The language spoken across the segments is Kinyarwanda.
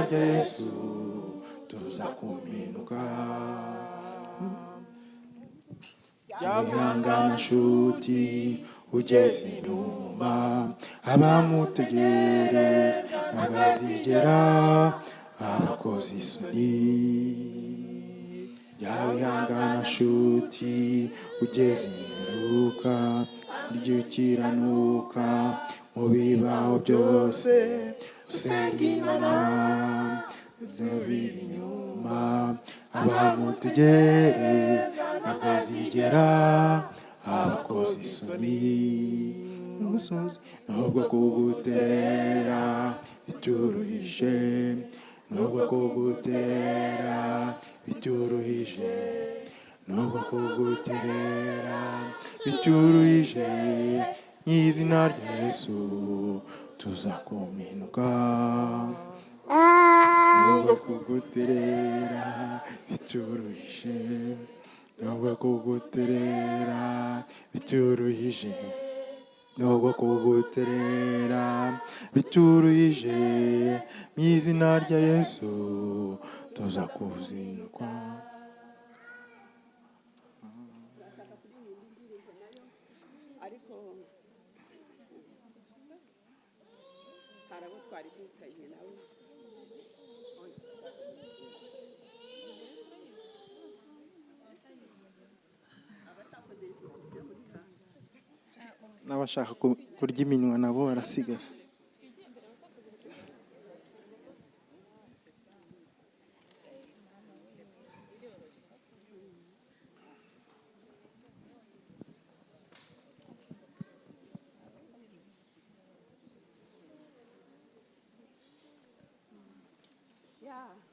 rya Yesu tuza kuminuka. Wihangana nshuti ugeze inyuma, abamutegereza ntabwo azigera abakoze isoni. Wihangana nshuti ugeze imperuka, ujye ukiranuka mu bibaho byose, usenga Imana zibiri inyuma, abamutegereza ntabwo azigera abakoze isoni. Umusozi nubwo kuguterera bityuruhije, nubwo kuguterera bityuruhije, nubwo kuguterera bityuruhije, mu izina rya Yesu tuza kuminuka. Nubwo kuguterera bityuruhije, nubwo kuguterera bityuruhije, nubwo kuguterera bityuruhije, mu izina rya Yesu tuza kuzinukwa. N'abashaka kurya iminwa nabo barasigara.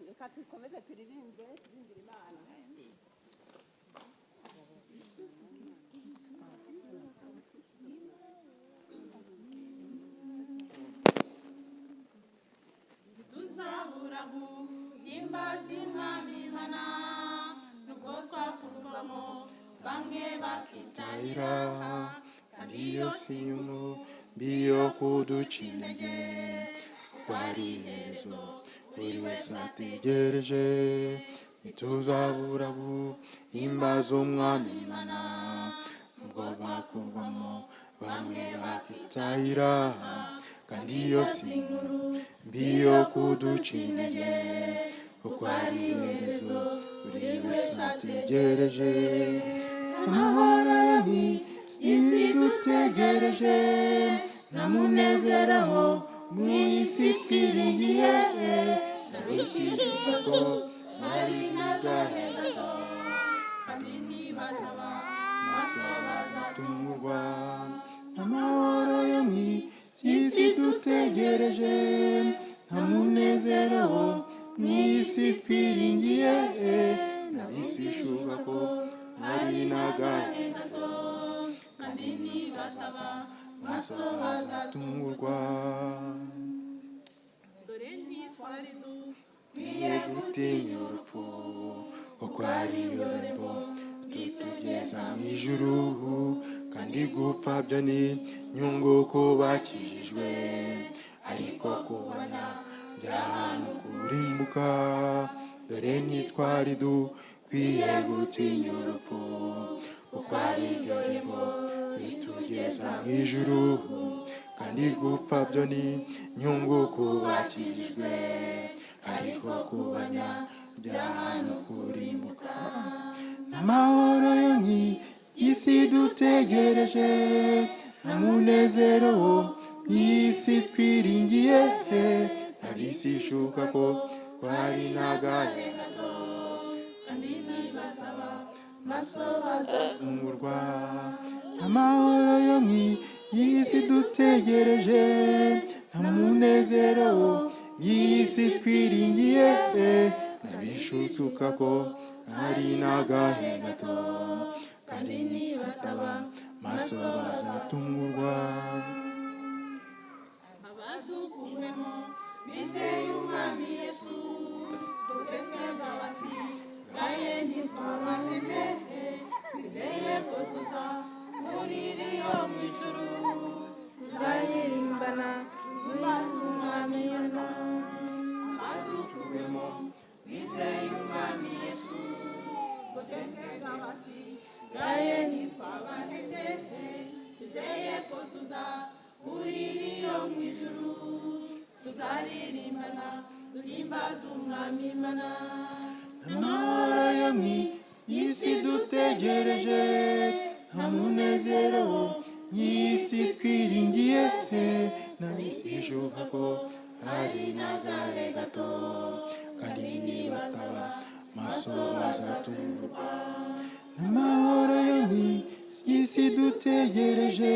Reka dukomeze turirimbire Imana. Tuzabura guhimbaza Umwami Imana, nubwo twakurwamo bamwe bakicahira, kandi iyo si umubi yo kuduca intege, kuko ari iherezo buri wese ategereje. Ntituzabura guhimbaza Umwami Imana, nubwo bakurwamo bamwe bakicahira, kandi iyo si umubi yo kuduca intege, kuko ari iherezo buri wese ategereje. Amahoro yo mu isi dutegereje, nta munezero wo mu isi twiringiye, ndabishishika ko ari n'agahe gato, kandi nibataba maso bazatungurwa. Amahoro yo mu isi dutegereje, nta munezero wo mu isi twiringiye, ndabishishika ko ari n'agahe gato, kandi nibataba maso bazatungurwa. dore ntitwari dukwiye gutinya urupfu, kuko ari irembo ritugeza mu ijuru, kandi gupfa byo ni inyungu ku bakijijwe, ariko ku banyabyaha ni ukurimbuka. Dore ntitwari dukwiye gutinya urupfu, kuko ari iryo rembo ritugeza mu ijuru, kandi gupfa byo ni inyungu ku bakijijwe, ariko ku banyabyaha ni ukurimbuka. Amahoro yo mu isi dutegereje, nta munezero wo mu isi twiringiye, ndabishishika ko ari n'agahe gato, kandi nibataba maso bazatungurwa. Amahoro yo mu isi dutegereje, nta munezero wo mu isi twiringiye, ndabishishika ko ari n'agahe gato, kandi nibataba maso bazatungurwa. abadukuwemo bizeye Umwami Yesu, tuze twebwe abasigaye ntitwabahene, twizeye ko tuzahurira iyo mu ijuru, tuzaririmbana duhimbaza Umwami Yesu. bizeye umwami yesu bose twebwe abasigaye ntitwabantegehe bizeye ko tuzahurira iyo mu ijuru tuzaririmbana duhimbaza umwami imana amahoro yo mu isi dutegereje nta munezero wo mu isi twiringiye n'abishoboka ko hari n'agahe gato kandi nibataba maso bazatungurwa amahoro yo mu isi dutegereje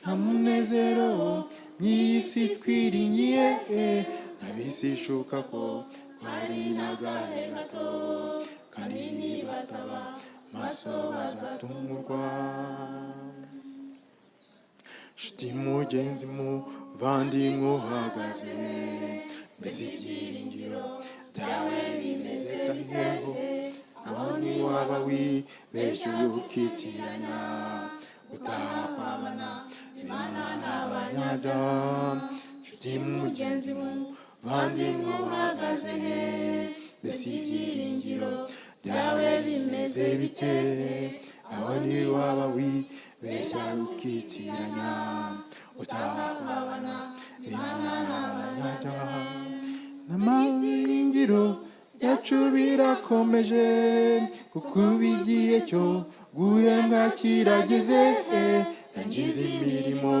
nta munezero wo mu isi twiringiye n'abishoboka ko hari n'agahe gato kandi nibataba maso bazatungurwa nshuti mugenzi muvandimwe uhagaze mbese ibyiringiro byawe bimeze taheho aho niwaba wibeshyuye ukitiranya gutaha kwabana imana n'abanyabyaha nshuti mugenzi muvandimwe uhagaze mbese ibyiringiro byawe bimeze bite aho niwaba wibeshya ukitiranya utaha kwabana imana n'abanyabyaha n'amahingiro yacu birakomeje kuko igihe cyo guhembwa kirageze yangiza imirimo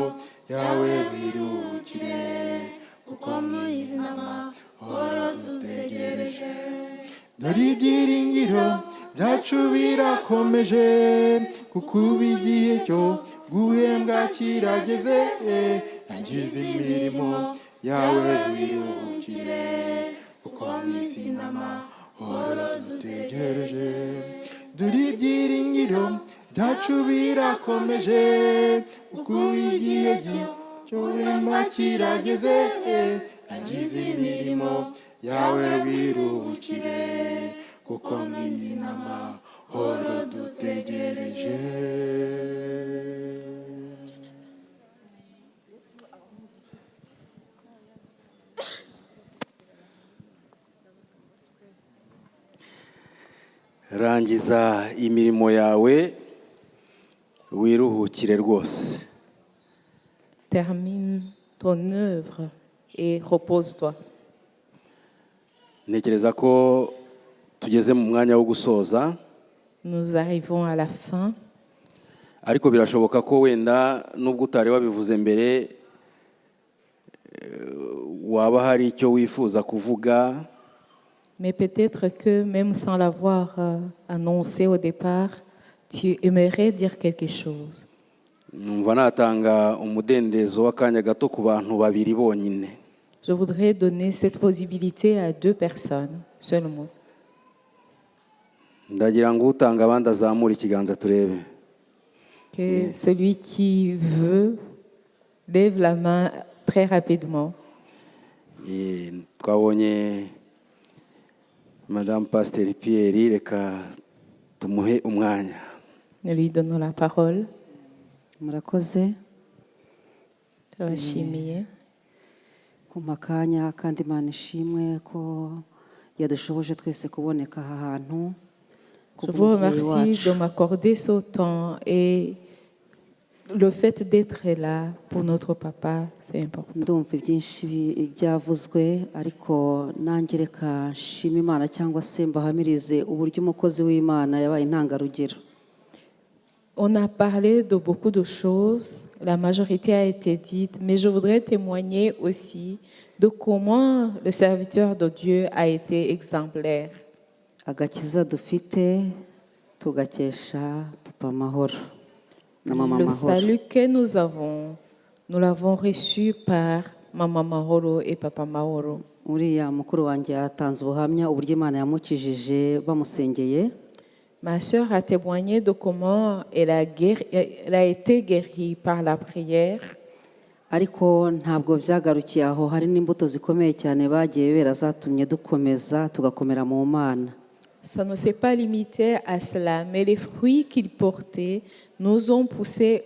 yawe wirukire kuko mwizi n'amahoro dutegereje dore ibyiringiro byacu birakomeje kuko igihe cyo guhembwa kirageze yangiza imirimo yawe wirukire kuko mwisi n'amahoro dutegereje dore ibyiringiro byacu birakomeje kuko igihe cyo guhembwa kirageze yangiza imirimo yawe wirukire kuko mwisi n'amahoro dutegereje rangiza imirimo yawe wiruhukire rwose. Termine ton œuvre et repose-toi. Ntekereza ko tugeze mu mwanya wo gusoza. Nous arrivons à la fin. Ariko birashoboka ko wenda nubwo utari wabivuze mbere waba hari icyo wifuza kuvuga. Mais peut-être que même sans l'avoir annoncé au départ, tu aimerais dire quelque chose. Numva natanga umudendezo w'akanya gato ku bantu babiri bonyine. Je voudrais donner cette possibilité à 2 personnes seulement. Ndagira ngo utanga abandi azamura ikiganza turebe. Que celui qui veut lève la main très rapidement. Twabonye Madame Pasteur Pierre, reka tumuhe umwanya. Nous lui donnons la parole. murakoze Turabashimiye. kumpa akanya kandi Imana ishimwe ko yadushoboje twese kuboneka aha hantu. Je vous remercie de m'accorder ce temps et le fait d'être là pour notre papa, c'est important. ndumva ibyinshi byavuzwe ariko nanjye reka nshima Imana cyangwa se mbahamirize uburyo umukozi w'Imana yabaye intangarugero. On a parlé de beaucoup de choses, la majorité a été dite, mais je voudrais témoigner aussi de comment le serviteur de Dieu a été exemplaire. Agakiza dufite tugakesha papa mahoro na mama Le mahoro. salut que nous l'avons reçu par Maman Mahoro et Papa Mahoro. Uriya mukuru wanjye yatanze ubuhamya uburyo Imana yamucijije bamusengeye. Ma sœur a témoigné de comment elle a été guérie par la prière. Ariko ntabwo byagarukiye aho, hari n'imbuto zikomeye cyane bagiye bera zatumye dukomeza tugakomera mu Mana. Ça ne s'est pas limité à cela, mais les fruits qu'il portait nous ont poussés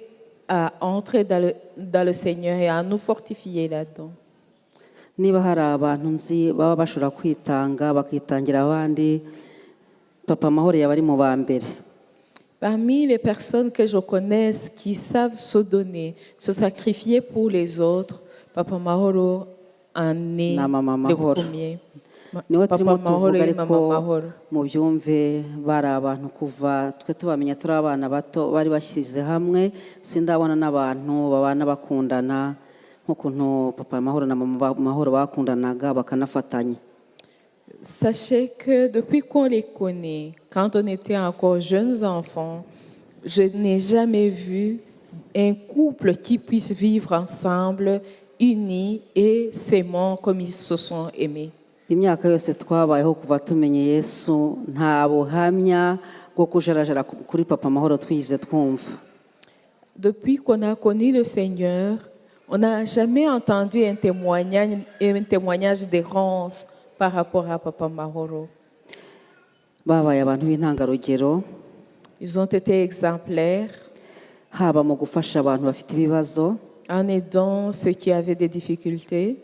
à entrer dans le Seigneur et à nous fortifier là-dedans. niba hari abantu nzi baba bashobora kwitanga bakitangira abandi, papa Mahoro yaba ari mu ba mbere. Parmi les personnes que je connaisse qui savent se donner, se sacrifier pour les autres, Papa Mahoro en est Na Mama le Mahoro. premier. niwe Papa turimo Mahoro tuvuga et ariko Mama Mahoro. mu byumve bari abantu kuva twe tubamenya turi abana bato bari bashyize hamwe, sindabona n'abantu babana bakundana nk'ukuntu papa Mahoro na mama Mahoro bakundanaga bakanafatanya. Sachez que depuis qu'on les connaît, quand on était encore jeunes enfants, je n'ai jamais vu un couple qui puisse vivre ensemble, unis et s'aimant comme ils se sont aimés. Imyaka yose twabayeho kuva tumenye Yesu nta buhamya bwo kujarajara kuri papa Mahoro twize twumva. Depuis qu'on a connu le Seigneur, on n'a jamais entendu un témoignage d'errance par rapport à Papa Mahoro. Babaye abantu b'intangarugero, Ils ont été exemplaires haba mu gufasha abantu bafite ibibazo. en aidant ceux qui avaient des difficultés.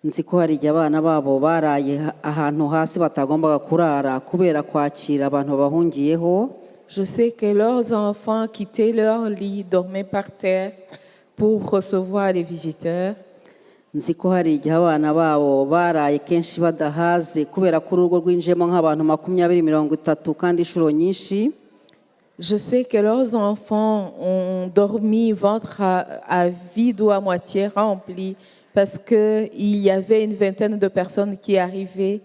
Nzi ko hari igihe abana babo baraye ahantu hasi batagombaga kurara kubera kwakira abantu babahungiyeho. Je sais que leurs enfants quittaient leur lit, dormaient par terre pour recevoir les visiteurs. Nzi ko hari igihe abana babo baraye kenshi badahaze kubera ko urugo rwinjiyemo nk'abantu 20-30 kandi inshuro nyinshi. Je sais que leurs enfants ont dormi ventre à vide ou à moitié rempli parce qu'il y avait une vingtaine de personnes qui arrivaient.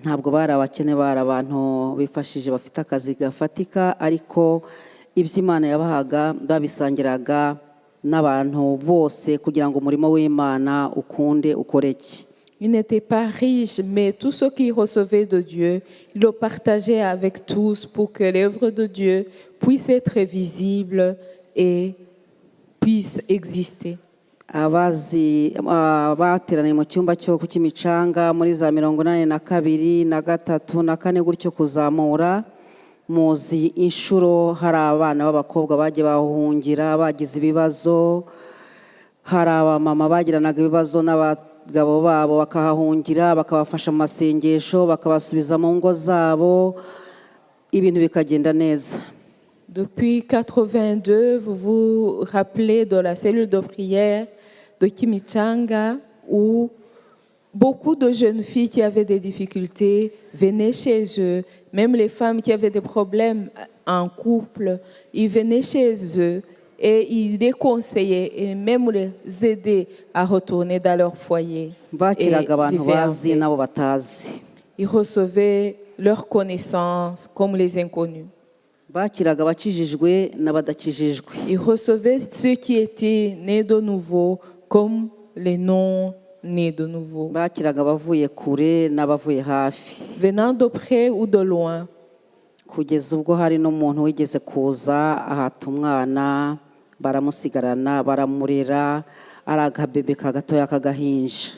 Ntabwo bari abakene, bari abantu bifashije bafite akazi gafatika, ariko iby'Imana yabahaga babisangiraga n'abantu bose kugira ngo umurimo w'Imana ukunde ukoreke. Ils n'étaient pas riches, mais tout ce qu'ils recevaient de Dieu, ils le partageaient avec tous pour que l'œuvre de Dieu puisse être visible et puisse exister. Abazi bateraniye mu cyumba cyo ku Kimicanga muri za 82 na 3 na 4 gutyo kuzamura, muzi inshuro hari abana b'abakobwa bagiye bahungira bagize ibibazo, hari abamama bagiranaga ibibazo n'abagabo babo bakahahungira bakabafasha mu masengesho bakabasubiza mu ngo zabo, ibintu bikagenda neza. Depuis 82, vous vous rappelez de la cellule de prière de Kimicanga où beaucoup de jeunes filles qui avaient des difficultés venaient chez eux, même les femmes qui avaient des problèmes en couple, ils venaient chez eux et ils les conseillaient et même les aidaient à retourner dans leur foyer. Bakiraga abantu vivaient en bazi paix. nabo batazi. Ils recevaient leurs connaissances comme les inconnus. Bakiraga abakijijwe n'abadakijijwe. Ils recevaient ceux qui étaient nés de nouveau comme les non-nés de nouveau, Bakiraga abavuye kure n'abavuye hafi. venant de près ou de loin. Kugeza ubwo hari n'umuntu wigeze kuza ahata umwana baramusigarana baramurera, ari akabebe kagatoya k'agahinja.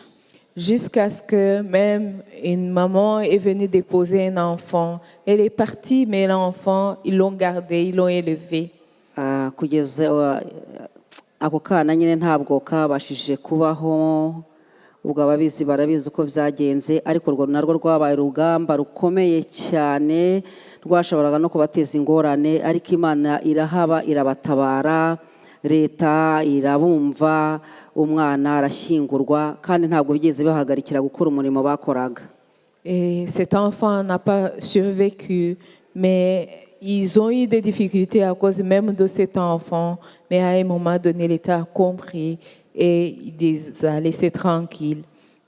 Jusqu'à ce que même une maman est venue déposer un enfant. Elle est partie, mais l'enfant, ils l'ont gardé, ils l'ont élevé. Kugeza ako kana nyine ntabwo kabashije kubaho, ubwo ababizi barabizi uko byagenze, ariko urwo narwo rwabaye urugamba rukomeye cyane rwashoboraga no kubateza ingorane, ariko Imana irahaba irabatabara, leta irabumva, umwana arashyingurwa kandi ntabwo bigeze bahagarikira gukora umurimo bakoraga. Et cet enfant n'a pas survécu, mais ils ont eu des difficultés à cause même de cet enfant. Mais à un moment donné, l'État a compris et il les a laissés tranquilles.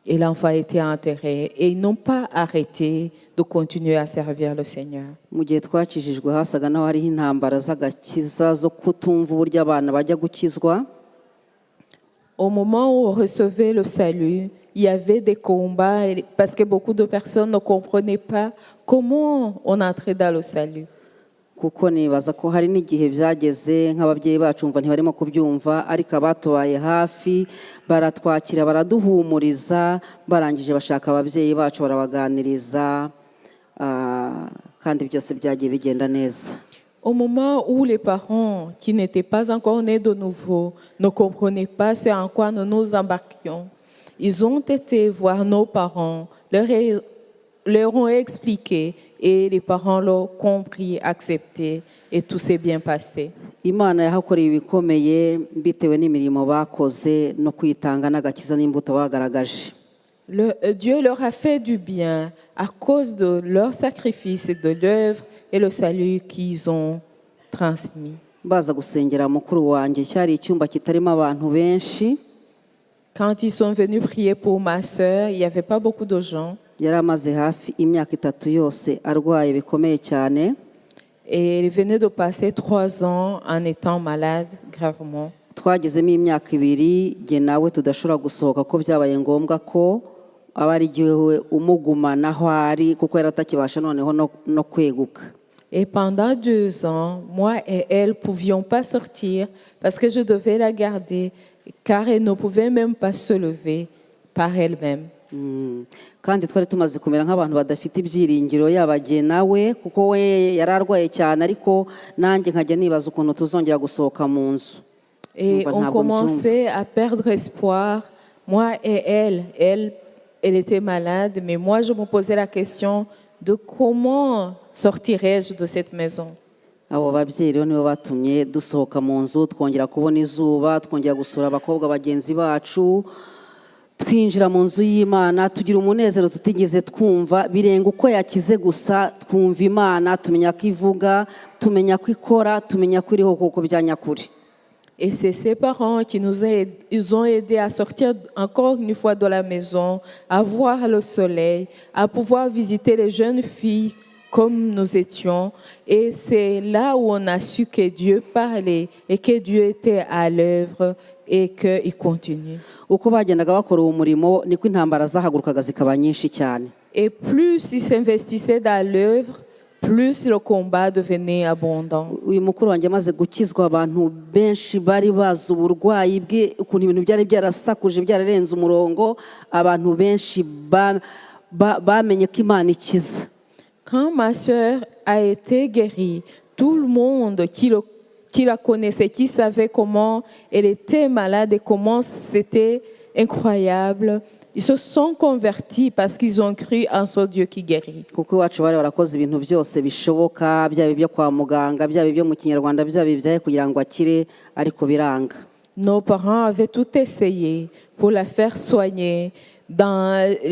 Et l'enfant a été enterré. Et ils n'ont pas arrêté de continuer à servir le Seigneur. Mu gihe twakijijwe hasaga naho hariho intambara z'agakiza zo kutumva uburyo abana bajya gukizwa. Au moment où on recevait le salut, il y avait des combats parce que beaucoup de personnes ne comprenaient pas comment on entrait dans le salut. Kuko nibaza ko hari n'igihe byageze nk'ababyeyi bacu umva ntibarimo kubyumva, ariko abatubaye hafi baratwakira baraduhumuriza, barangije bashaka ababyeyi bacu barabaganiriza, kandi byose byagiye bigenda neza. Au moment où les parents qui n'étaient pas encore nés de nouveau ne comprenaient pas ce en quoi nous nous embarquions, Ils ont été voir nos parents, leur ont expliqué et les parents l'ont compris, accepté et tout s'est bien passé. imana yahakoreye ibikomeye bitewe n'imirimo bakoze no kwitanga n'agakiza n'imbuto bagaragaje. Dieu leur a fait du bien à cause de leur sacrifice et de l'œuvre et le salut qu'ils ont transmis. Baza gusengera mukuru wanjye cyari icyumba kitarimo abantu benshi, Quand ils sont venus prier pour ma sœur, il n'y avait pas beaucoup de gens. yari amaze hafi imyaka 3 yose arwaye bikomeye cyane. Et il venait de passer 3 ans en étant malade gravement. Twagezemo imyaka 2 jye nawe tudashobora gusohoka ko byabaye ngombwa ko aba ari igihe umugumana aho ari kuko yari atakibasha noneho no kweguka. Et pendant 2 ans, moi et elle ne pouvions pas sortir parce que je devais la garder car elle ne pouvait même pas se lever par elle-même. Kandi twari tumaze kumera nk'abantu badafite ibyiringiro yabajye nawe kuko we yari arwaye cyane ariko nanjye nkajya nibaza ukuntu tuzongera gusohoka mu nzu. Et Enfin, on ntabwo commençait à perdre espoir, moi et elle était malade, mais moi je me posais la question de comment sortirais-je de cette maison. Abo babyeyi rero nibo batumye dusohoka mu nzu twongera kubona izuba, twongera gusura abakobwa bagenzi bacu, twinjira mu nzu y'Imana, tugira umunezero tutigeze twumva, birenga uko yakize gusa twumva Imana, tumenya ko ivuga, tumenya ko ikora, tumenya ko iriho kuko bya nyakuri. Et c'est ses parents qui ils ont aidé à sortir encore une fois de la maison, à voir le soleil, à pouvoir visiter les jeunes filles comme nous étions. Et c'est là où on a su que Dieu parlait et que Dieu était à l'œuvre et qu'il continue. Uko bagendaga bakora uwo murimo niko intambara zahagurukaga zikaba nyinshi cyane. Et plus ils s'investissaient dans l'œuvre, plus le combat devenait abondant. Uyu mukuru wanjye amaze gukizwa abantu benshi bari bazi uburwayi bwe ukuntu ibintu byari byarasakuje byararenze umurongo, abantu benshi bamenye ko Imana ikiza. Quand ma sœur a été guérie, tout le monde qui la connaissait, qui savait comment elle était malade et comment c'était incroyable, ils se sont convertis parce qu'ils ont cru en ce Dieu qui guérit. Kuko iwacu bari barakoze ibintu byose bishoboka, byaba ibyo kwa muganga, byaba ibyo mu Kinyarwanda, byaba ibyaye kugira ngo akire, ariko biranga. Nos parents avaient tout essayé pour la faire soigner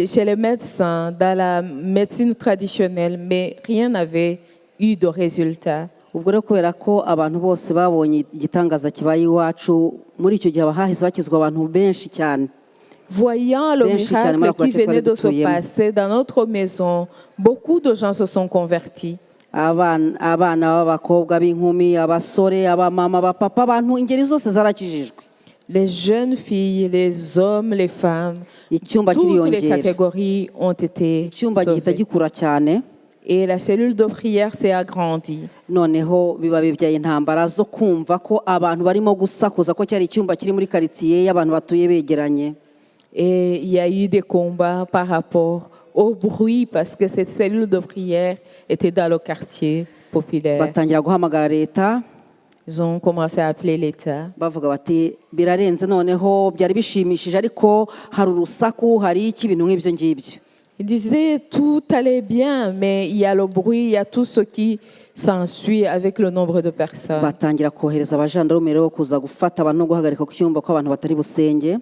chez les médecins, dans la médecine traditionnelle, mais rien n'avait eu de résultat. Ubwo rero kubera ko abantu bose babonye igitangaza kibaye iwacu, muri icyo gihe abahahise bakizwa abantu benshi cyane. Voyant le miracle qui venait de se passer dans notre maison, beaucoup de gens se sont convertis. Abana b'abakobwa b'inkumi, abasore, abamama, abapapa, abantu ingeri zose zarakijijwe. Les jeunes filles, les hommes, les femmes, toutes les catégories ont été sauvées. Et la cellule de prière s'est agrandie. Noneho biba bibyaye intambara zo kumva ko abantu barimo gusakuza ko cyari icyumba kiri muri quartier y'abantu batuye begeranye. Et il y a eu des combats par rapport au bruit parce que cette cellule de prière était dans le quartier populaire. Batangira guhamagara leta. Ils ont commencé à appeler l'État. Bavuga bati birarenze noneho byari bishimishije ariko hari urusaku hari iki ibintu nk'ibyo ngibyo. Ils disaient tout allait bien mais il y a le bruit, il y a tout ce qui s'ensuit avec le nombre de personnes. Batangira kohereza abajandarume rero kuza gufata abantu no guhagarika ku cyumba ko abantu batari busenge.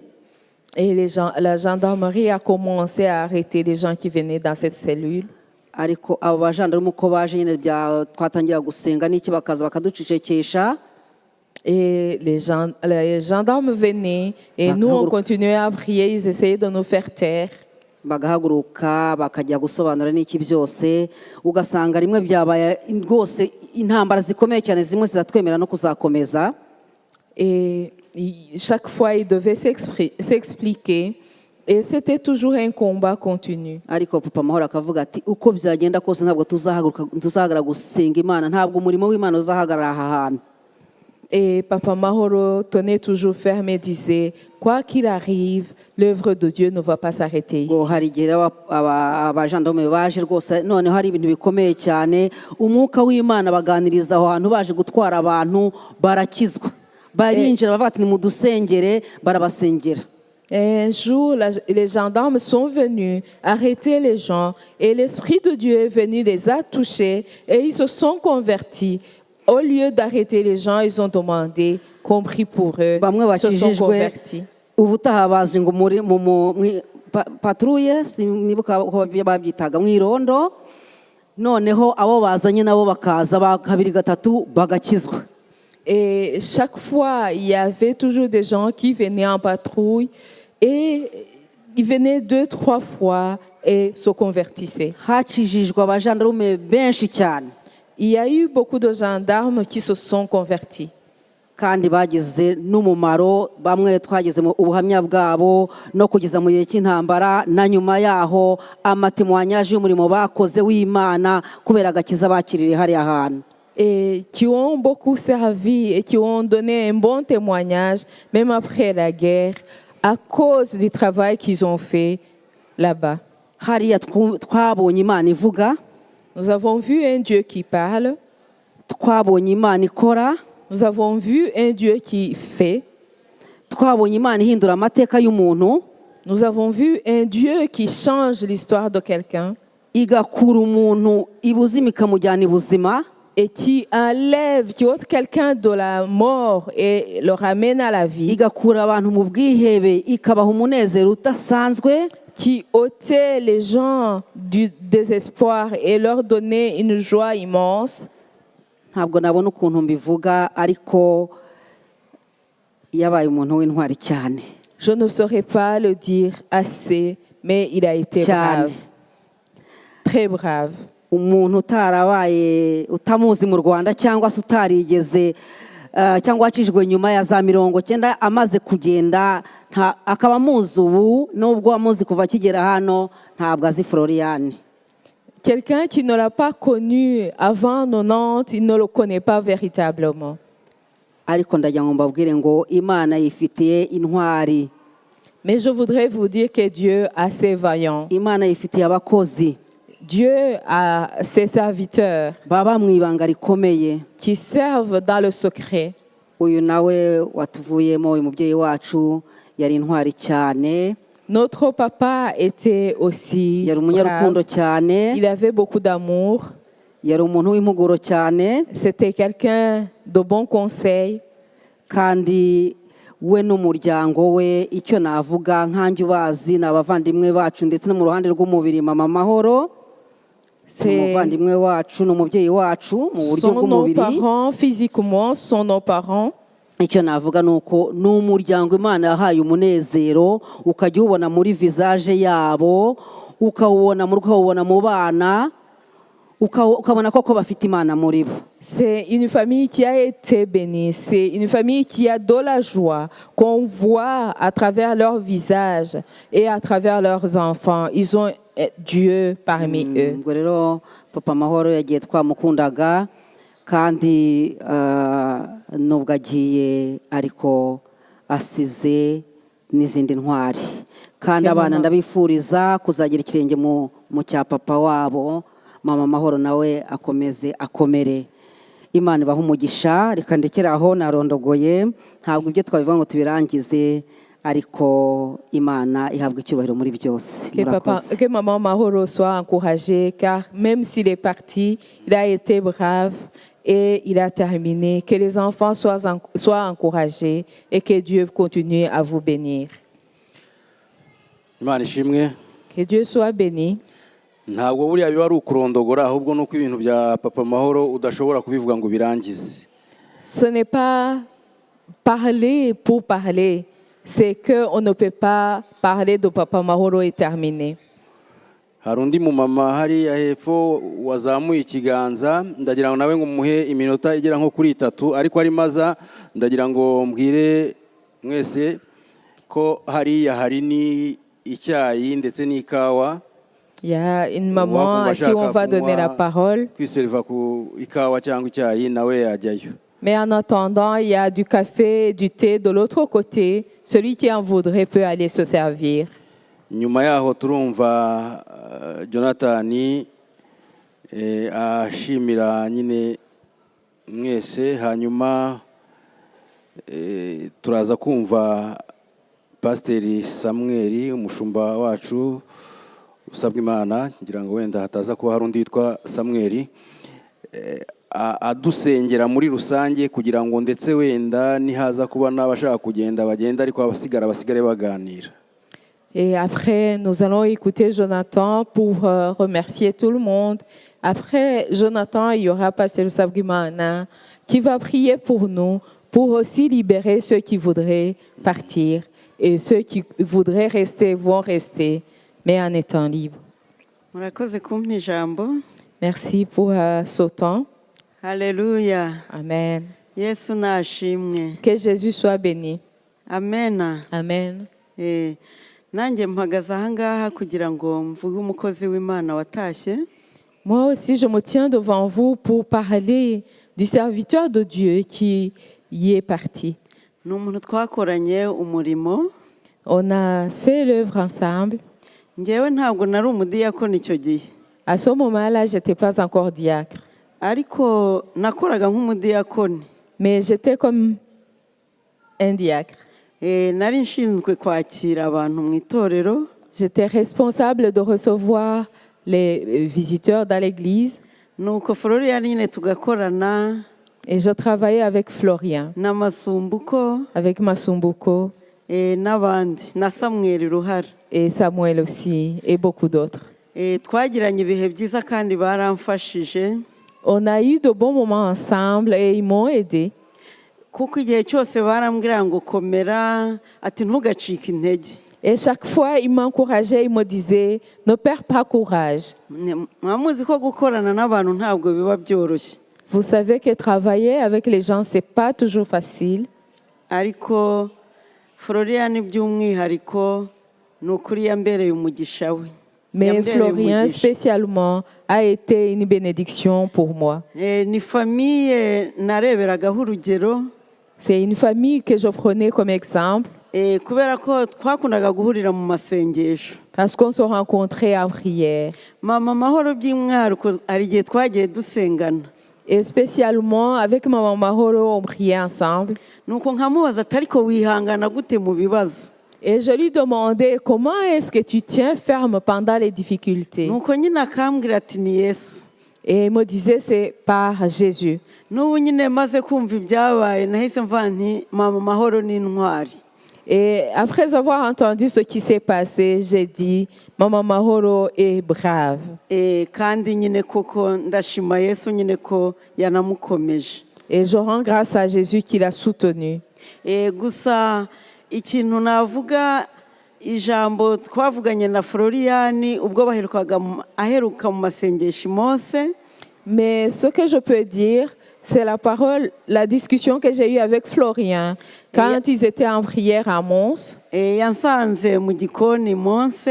Et la gendarmerie a commencé à arrêter les gens qui venaient dans cette cellule. Ariko abo bajandarume uko baje nyine twatangira gusenga n'iki bakaza bakaducecekesha. Et les gendarmes venaient et nous on continuait à prier, ils essayaient de nous faire taire. Bagahaguruka bakajya gusobanura n'iki byose ugasanga rimwe byabaye rwose intambara zikomeye cyane zimwe zitatwemera no kuzakomeza. Et chaque fois ils devaient s'expliquer et c'était toujours un combat continu. Ariko papa Mahoro akavuga ati uko byagenda kose ntabwo tuzahagarara gusenga Imana, ntabwo umurimo w'Imana uzahagarara aha hantu. Et Papa Mahoro tenait toujours ferme et disait, quoi qu'il arrive, l'œuvre de Dieu ne va pas s'arrêter ici. Hari igihe abajandarume baje rwose noneho hari ibintu bikomeye cyane, umwuka w'Imana baganiriza aho hantu baje gutwara abantu barakizwa. Barinjira bavuga ati nimudusengere, barabasengera. Et un jour, les gendarmes sont venus arrêter les gens et l'Esprit de Dieu est venu, les a touchés et ils se sont convertis. Au lieu d'arrêter les gens, ils ont demandé qu'on prie pour eux. bamwe Ils se sont bakijijwe convertis. ubutaha baje ngo patrouille nibuka uko babyitaga mu irondo noneho abo bazanye nabo bakaza kabiri gatatu bagakizwa. Et chaque fois, il y avait toujours des gens qui venaient en patrouille et ils venaient 2-3 fois et se convertissaient. Hakijijwe abajandarume benshi cyane Il y a eu beaucoup de gendarmes qui se sont convertis. kandi bagize n'umumaro. Bamwe twageze mu ubuhamya bwabo no kugeza mu gihe cy'intambara na nyuma yaho amatemwanyaje y'umurimo bakoze w'Imana kubera agakiza bakirire hariya hantu. Et qui ont beaucoup servi et qui ont donné un bon témoignage, même après la guerre, à cause du travail qu'ils ont fait là-bas. Hariya twabonye Imana ivuga, Nous avons vu un Dieu qui parle, twabonye Imana ikora, nous avons vu un Dieu qui fait, twabonye Imana ihindura amateka y'umuntu, nous avons vu un Dieu qui change l'histoire de quelqu'un igakura umuntu ibuzima ikamujyana ibuzima, et qui enlève, qui ôte quelqu'un de la mort et le ramène à la vie, igakura abantu mu bwihebe ikabaha umunezero udasanzwe, qui ôtait les gens du désespoir et leur donnait une joie immense. ntabwo nabona ukuntu mbivuga ariko yabaye umuntu w'intwari cyane Je ne saurais pas le dire assez, mais il a été cyane. brave, très brave. Umuntu utarabaye utamuzi mu Rwanda cyangwa se utarigeze cyangwa wakijwe nyuma ya za 90 amaze kugenda akaba amuzi ubu nubwo amuzi kuva akigera hano ntabwo azi Floriane. Quelqu'un qui ne l'a pas connu avant 90, il ne le connaît pas véritablement. Ariko ndagira ngo mbabwire ngo Imana yifitiye intwari, Mais je voudrais vous dire que Dieu a ses vaillants. Imana yifitiye abakozi Dieu a ses serviteurs baba mu ibanga rikomeye. qui servent dans le secret. Uyu nawe watuvuyemo uyu mubyeyi wacu yari intwari cyane, Notre papa était aussi yari umunyarukundo brave. cyane, Il avait beaucoup d'amour. yari umuntu w'impuguro cyane, C'était quelqu'un de bon conseil. kandi we n'umuryango we icyo navuga nkanjye ubazi ni abavandimwe bacu ndetse no mu ruhande rw'umubiri mama Mahoro umuvandimwe wacu n'umubyeyi wacu mu buryo Sont nos bw'umubiri. parents, physiquement, sont nos parents. Icyo navuga ni uko ni umuryango Imana yahaye umunezero, ukajya ubona muri visage yabo, ukawubona mu bana, ukabona koko bafite Imana muri bo. C'est une famille qui a été bénie. C'est une famille qui a de la joie qu'on voit à travers leur visage et à travers leurs enfants. Ils ont Dieu parmi eux. Ubwo rero papa Mahoro yagiye twamukundaga kandi nubwo agiye ariko asize n'izindi ntwari, kandi abana ndabifuriza kuzagira ikirenge mu cya papa wabo mama Mahoro, nawe akomeze akomere. Imana ibaha umugisha. Reka ndekere aho narondogoye, ntabwo ibyo twabivuga ngo tubirangize, ariko Imana ihabwa icyubahiro muri byose. Que maman Mahoro soit encouragée, car même s'il est parti, il a été brave et il a terminé. Que les enfants soient encouragés et que Dieu continue à vous bénir. Imana ishimwe. Que Dieu soit béni. Ntabwo buriya biba ari ukurondogora, ahubwo nuko ibintu bya papa Mahoro udashobora kubivuga ngo birangize. Ce n'est pas parler pour parler, c'est qu'on ne peut pas parler de papa Mahoro et terminer. Hari undi mumama hariya hepfo wazamuye ikiganza, ndagira ngo nawe ngo muhe iminota igera nko kuri 3, ariko ari maza ndagira ngo mbwire mwese ko hariya hari ni icyayi ndetse n'ikawa. Il y a une maman à qui on va donner la parole. Kwiserva ku ikawa cyangwa icyayi nawe yajyayo. Mais en attendant, il y a du café, du thé de l'autre côté. Celui qui en voudrait peut aller se servir. Nyuma yaho turumva Jonathan ashimira nyine mwese, hanyuma turaza kumva pasiteri Samuel umushumba wacu usabwa Imana, ngira ngo wenda hataza kuba hari undi witwa Samuel, adusengera muri rusange kugira ngo ndetse wenda nihaza kuba n'abashaka kugenda bagenda, ariko basigare baganira. Et après, nous allons écouter Jonathan pour remercier tout le monde. Après Jonathan, il y aura Pasteur Sabgimana qui va prier pour nous, pour aussi libérer ceux qui voudraient partir. Et ceux qui voudraient rester vont rester, mais en étant libres. Murakoze kumpa ijambo. Merci pour ce temps. Haleluya. Amen. Yesu nashimwe. Que Jésus soit béni. Amen. Amen. Nanjye mpagaze aha ngaha kugira ngo mvuge umukozi w'Imana watashye. Moi aussi, je me tiens devant vous pour parler du serviteur de Dieu qui y est parti. Ni umuntu twakoranye umurimo. On a fait l'œuvre ensemble. Njyewe ntabwo nari umudiyakoni icyo gihe. À ce moment-là, je n'étais pas encore diacre. Ariko nakoraga nk'umudiyakoni. Mais j'étais comme un diacre. Nari nshinzwe kwakira abantu mu itorero. J'étais responsable de recevoir les visiteurs dans l'église. Nuko Florian nyine tugakorana. Et je travaillais avec Florian. Na Masumbuko. Avec Masumbuko. N'abandi. Na Samuel Ruhara. Et Samuel aussi. Et beaucoup d'autres. Twagiranye ibihe byiza kandi baramfashije. On a eu de bons moments ensemble et ils m'ont aidé. Kuko igihe cyose barambwira ngo komera, ati ntugacike intege. Et chaque fois, il m'encourageait, il me disait, ne perds pas courage. Mwamuzi ko gukorana n'abantu ntabwo biba byoroshye. Vous savez que travailler avec les gens, c'est pas toujours facile. Ariko Florian by'umwihariko ni ukuri yambereye umugisha we. Mais Florian spécialement a été une bénédiction pour moi. Ni famille nareberagaho urugero. C'est une famille que je prenais comme exemple. Kubera ko twakundaga guhurira mu masengesho. Parce qu'on se rencontrait en prière. Mama Mahoro by'umwihariko hari igihe twagiye dusengana. Et spécialement avec Maman Mahoro, on priait ensemble. Nuko nkamubaza ati ariko wihangana gute mu bibazo. Et je lui demandais comment est-ce que tu tiens ferme pendant les difficultés. Nuko nyine akambwira ati ni Yesu. Et il me disait c'est par Jésus. N'ubu nyine maze kumva ibyabaye nahise mva nti Mama Mahoro ni intwari. Et après avoir entendu ce qui s'est passé, j'ai dit, Maman Mahoro est brave. Kandi nyine koko ndashima Yesu nyine ko yanamukomeje. Et je rends grâce à Jésus qui l'a soutenu. Gusa ikintu navuga ijambo twavuganye na Florian ubwo aheruka mu masengesho Mose. Mais ce que je peux dire, c'est la discussion que j'ai eue avec Florian quand ils étaient en prière à Mons. Yansanze mu gikoni Mose.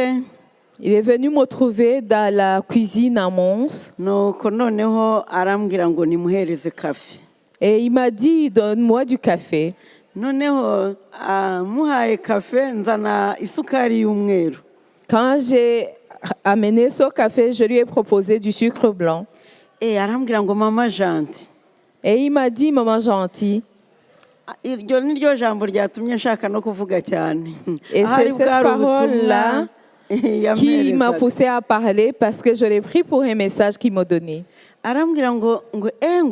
Il est venu me trouver dans la cuisine à Mons. Nuko noneho arambwira ngo nimuhereze kafe. Et il m'a dit, donne-moi du café. Noneho muhaye kafe nzana isukari y'umweru. Quand j'ai amené ce café, je lui ai proposé du sucre blanc. Arambwira ngo mama Gentil. Et il m'a dit, maman gentille. Iryo ni ryo jambo ryatumye nshaka no kuvuga cyane. Et c'est cette parole-là qui m'a poussé à parler parce que je l'ai pris pour un message qu'il m'a donné. Arambwira ngo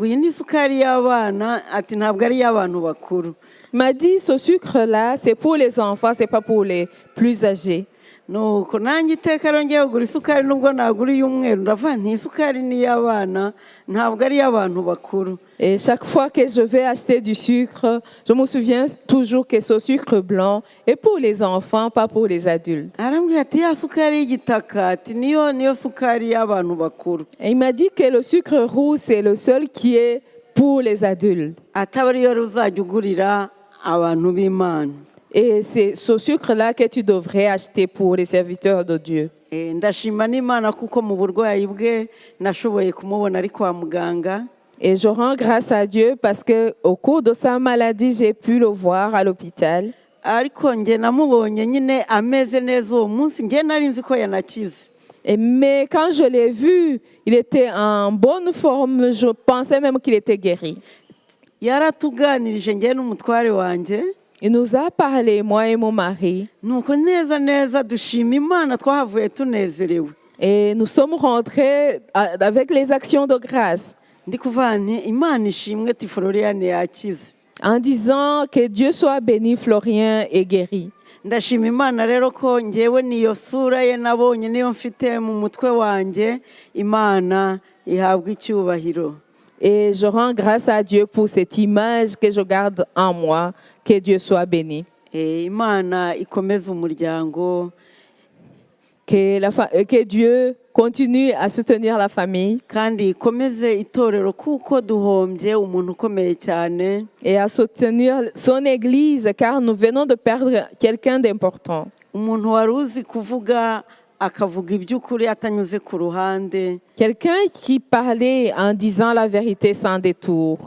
iyi ni isukari y'abana ati ntabwo ari y'abantu bakuru. Il m'a dit, ce sucre-là, c'est pour les enfants, c'est pas pour les plus âgés. Nuko nanjye iteka rongeye kugura isukari nubwo nagura iy'umweru ndavuga nti isukari ni y'abana ntabwo ari y'abantu bakuru. Et chaque fois que je vais acheter du sucre, je me souviens toujours que ce sucre blanc est pour les enfants, pas pour les adultes. Arambwira ati ya sukari y'igitaka ati niyo sukari y'abantu bakuru. Et il m'a dit que le sucre roux, c'est le seul qui est pour les adultes. Ataba ariyo ruzajya ugurira abantu b'Imana. Et c'est ce sucre-là que tu devrais acheter pour les serviteurs de Dieu. Ndashima n'Imana kuko mu burwayi bwe nashoboye kumubona ari kwa muganga. Et je rends grâce à Dieu parce que au cours de sa maladie, j'ai pu le voir à l'hôpital. Ariko nge namubonye nyine ameze neza uwo munsi nge nari nzi ko yanakize. Mais quand je l'ai vu, il était en bonne forme. Je pensais même qu'il était guéri. Yaratuganirije nge n'umutware wanjye. Il nous a parlé, moi et mon mari, nuko neza neza dushima imana twahavuye tunezerewe. et nous sommes rentrés avec les actions de grâce, Ndi kuvuga nti imana ishimwe ti Floriane yakize. en disant que Dieu soit béni, Florien est guéri. Ndashima imana rero ko ngewe niyo sura ye nabonye niyo mfite mu mutwe wanjye, imana ihabwa icyubahiro. Et je rends grâce à Dieu pour cette image que je garde en moi. Que Dieu soit béni. Imana ikomeze umuryango, Que Dieu continue à soutenir la famille kandi ikomeze itorero kuko duhombye umuntu ukomeye cyane. et à soutenir son église car nous venons de perdre quelqu'un d'important. Umuntu wari uzi kuvuga akavuga iby'ukuri atanyuze ku ruhande. Quelqu'un qui parlait en disant la vérité sans détour.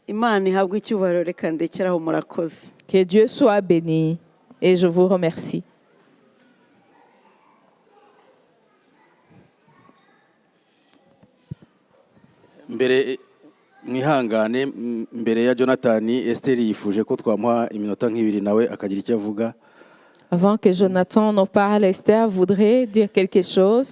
Imana ihabwe icyubahiro, reka ndekeraho, murakoze. Que Dieu soit béni et je vous remercie. mbere mwihangane mbere ya Jonathan Esther yifuje ko twamuha iminota nk'ibiri nawe akagira icyo avuga. Avant que Jonathan nous parle, Esther voudrait dire quelque chose.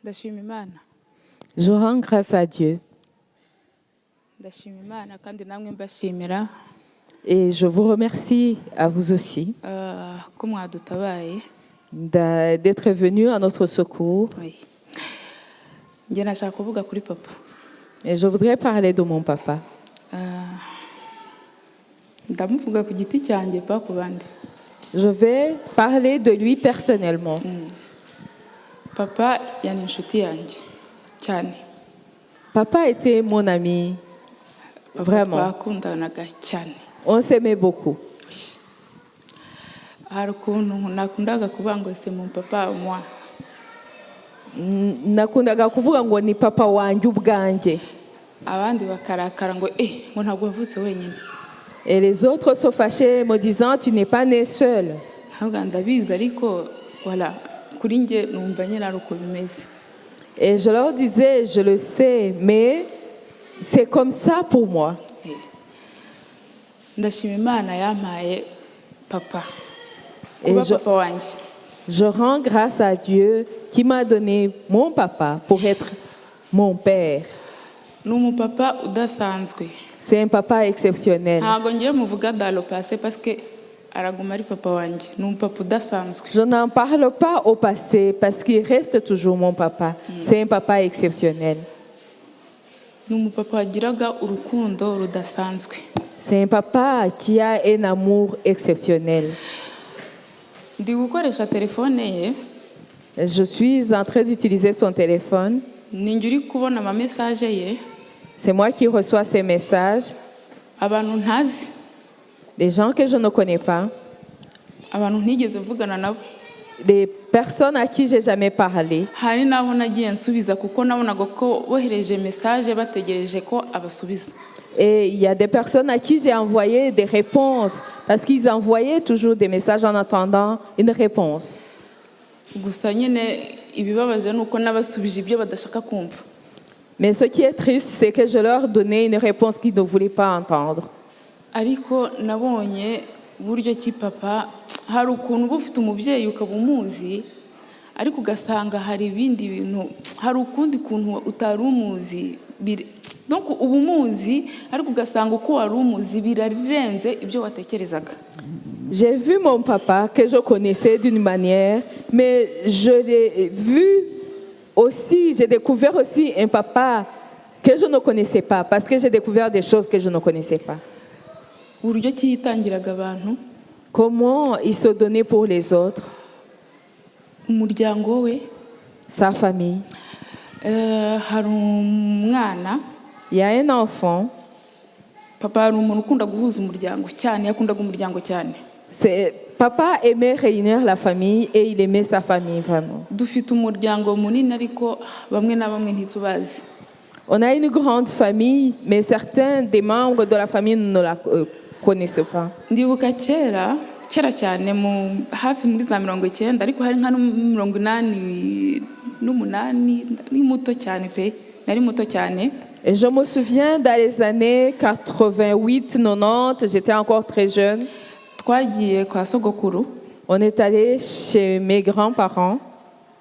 ndashima imana Je rends grâce à Dieu ndashima imana kandi namwe mbashimira et je vous remercie à vous aussi ko mwadutabaye. d'être venu à notre secours. Oui. Njye nashaka kuvuga kuri papa. Et je voudrais parler de mon papa. Ndamuvuga ku giti cyanjye pa ku bandi. Je vais parler de lui personnellement. Papa yani inshuti yanjye cyane. Papa était mon ami, vraiment. Twakundanaga cyane. On s'aimait beaucoup. Hari ukuntu nakundaga kuvuga ngo c'est mon papa moi. Nakundaga kuvuga ngo ni papa wanjye ubwanjye. Abandi bakarakara ngo ngo ntabwo wavutse wenyine. Et les autres se fâchaient me disant tu n'es pas né seul. Ntabwo ndabizi ariko voilà kuri njye numva nyine ari uko bimeze. Et je leur disais je le sais mais c'est comme ça pour moi. Ndashima Imana yampaye papa. Et Kuba papa wanjye. Je rends grâce à Dieu qui m'a donné mon papa pour être mon père. Ni umupapa udasanzwe. C'est un papa exceptionnel. Ntabwo ngiye muvuga dans le passé parce que araguma ari papa wanjye. Ni umupapa udasanzwe. Je n'en parle pas au passé parce qu'il reste toujours mon papa. C'est un papa exceptionnel. Ni umupapa wagiraga urukundo rudasanzwe. C'est un papa qui a un amour exceptionnel. Ndi gukoresha telefone ye. Je suis en train d'utiliser son téléphone. Ni njye uri kubona ama message ye. C'est moi qui reçois ces messages. Abantu ntazi. Des gens que je ne connais pas. Abantu ntigeze mvugana nabo. Des personnes à qui j'ai jamais parlé. Hari nabo nagiye nsubiza kuko nabonaga ko bohereje message bategereje ko abasubiza. Et il y a des personnes à qui j'ai envoyé des réponses parce qu'ils envoyaient toujours des messages en attendant une réponse. Gusa nyine ibibabaje nuko nabasubije ibyo badashaka kumva. Mais ce qui est triste, c'est que je leur donnais une réponse qu'ils ne voulaient pas entendre. Ariko nabonye buryo ki papa hari ukuntu uba ufite umubyeyi ukaba umuzi ariko ugasanga hari ibindi bintu hari ukundi kuntu utari umuzi donc uba umuzi ariko ugasanga uko wari umuzi birarenze ibyo watekerezaga. J'ai vu mon papa que je connaissais d'une manière, mais je l'ai vu aussi, j'ai découvert aussi un papa que je ne connaissais pas, parce que j'ai découvert des choses que je ne connaissais pas. Uburyo ki yitangiraga abantu. Comment il se donnait pour les autres. Umuryango we. Sa famille. Hari umwana. Il y a un enfant. Papa ari umuntu ukunda guhuza umuryango cyane, yakundaga umuryango cyane. Papa aimait réunir la famille et il aimait sa famille vraiment. Dufite umuryango munini ariko bamwe na bamwe ntitubazi. On a une grande famille, mais certains des membres de la famille ne la connaissent pas. ndibuka kera cyane mu hafi muri za 90 ariko hari nka 88 ni muto cyane pe nari muto cyane. Et je me souviens dans les années 88, 90, j'étais encore très jeune. Twagiye kwa sogokuru On est allé chez mes grands-parents.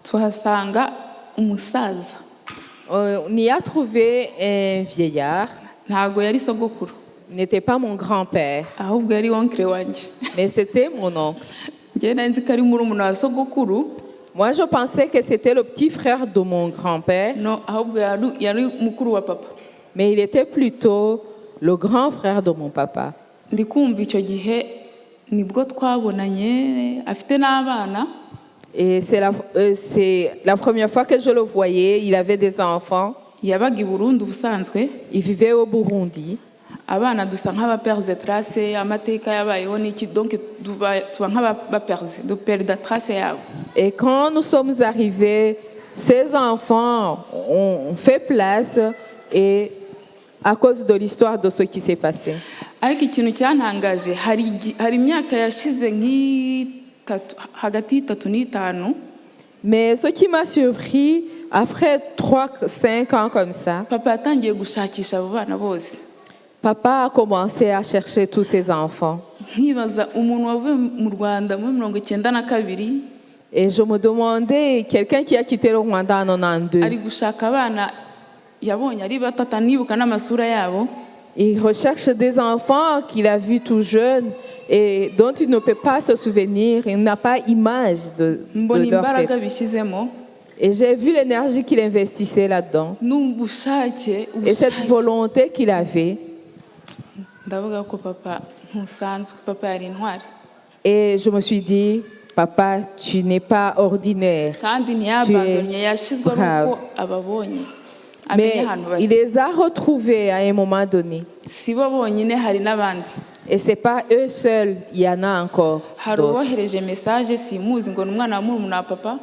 tuhasanga umusaza On y a trouvé un vieillard. ntago yari sogokuru Il n'était pas mon grand-père, ahubwo yari onkre wanjye. mais c'était mon oncle. Njye nari nzi ko ari murumuna wa sogokuru. Moi, je pensais que c'était le petit frère de mon grand-père, No, ahubwo yari mukuru wa papa. mais il était plutôt le grand frère de mon papa. Ndi kumva icyo gihe nibwo twabonanye afite n'abana. Et c'est la première fois que je le voyais. Il avait des enfants. Yabaga i Burundi ubusanzwe. Il vivait au Burundi. Abana dusa nk'abaperze trace amateka yabayeho n'iki donc tuba nk'abaperze de perdre trace yabo. Et quand nous sommes arrivés, ces enfants ont fait place et à cause de l'histoire de ce qui s'est passé. Ariko ikintu cyantangaje hari imyaka yashize hagati y'itatu n'itanu. Mais ce qui m'a surpris, après 3-5 ans comme ça, Papa yatangiye gushakisha abo bana bose. papa a commencé à chercher tous ses enfants. Nkibaza umuntu wavuye mu Rwanda muri 92 Et je me demandais, quelqu'un qui a quitté le Rwanda en 92, ari gushaka abana yabonye ari bato atanibuka n'amasura yabo. il recherche des enfants qu'il a vus tout jeunes et dont il ne peut pas se souvenir, il n'a pas image de Mbona leur imbaraga tête. bishyizemo Et j'ai vu l'énergie qu'il investissait là-dedans n'ubushake et cette volonté qu'il avait. ndavuga ko papa ntusanzwe, papa yari intwari Et je me suis dit, papa, tu n'es pas ordinaire. kandi ntiyabandonye yashizwe brave. nuko ababonye amenye Mais ahantu il bari. les a retrouvés à un moment donné. Si bo bonyine hari n'abandi. Et ce n'est pas eux seuls, il y en a encore Hari d'autres. uwohereje message simuzi ngo ni umwana wa murumuna wa papa.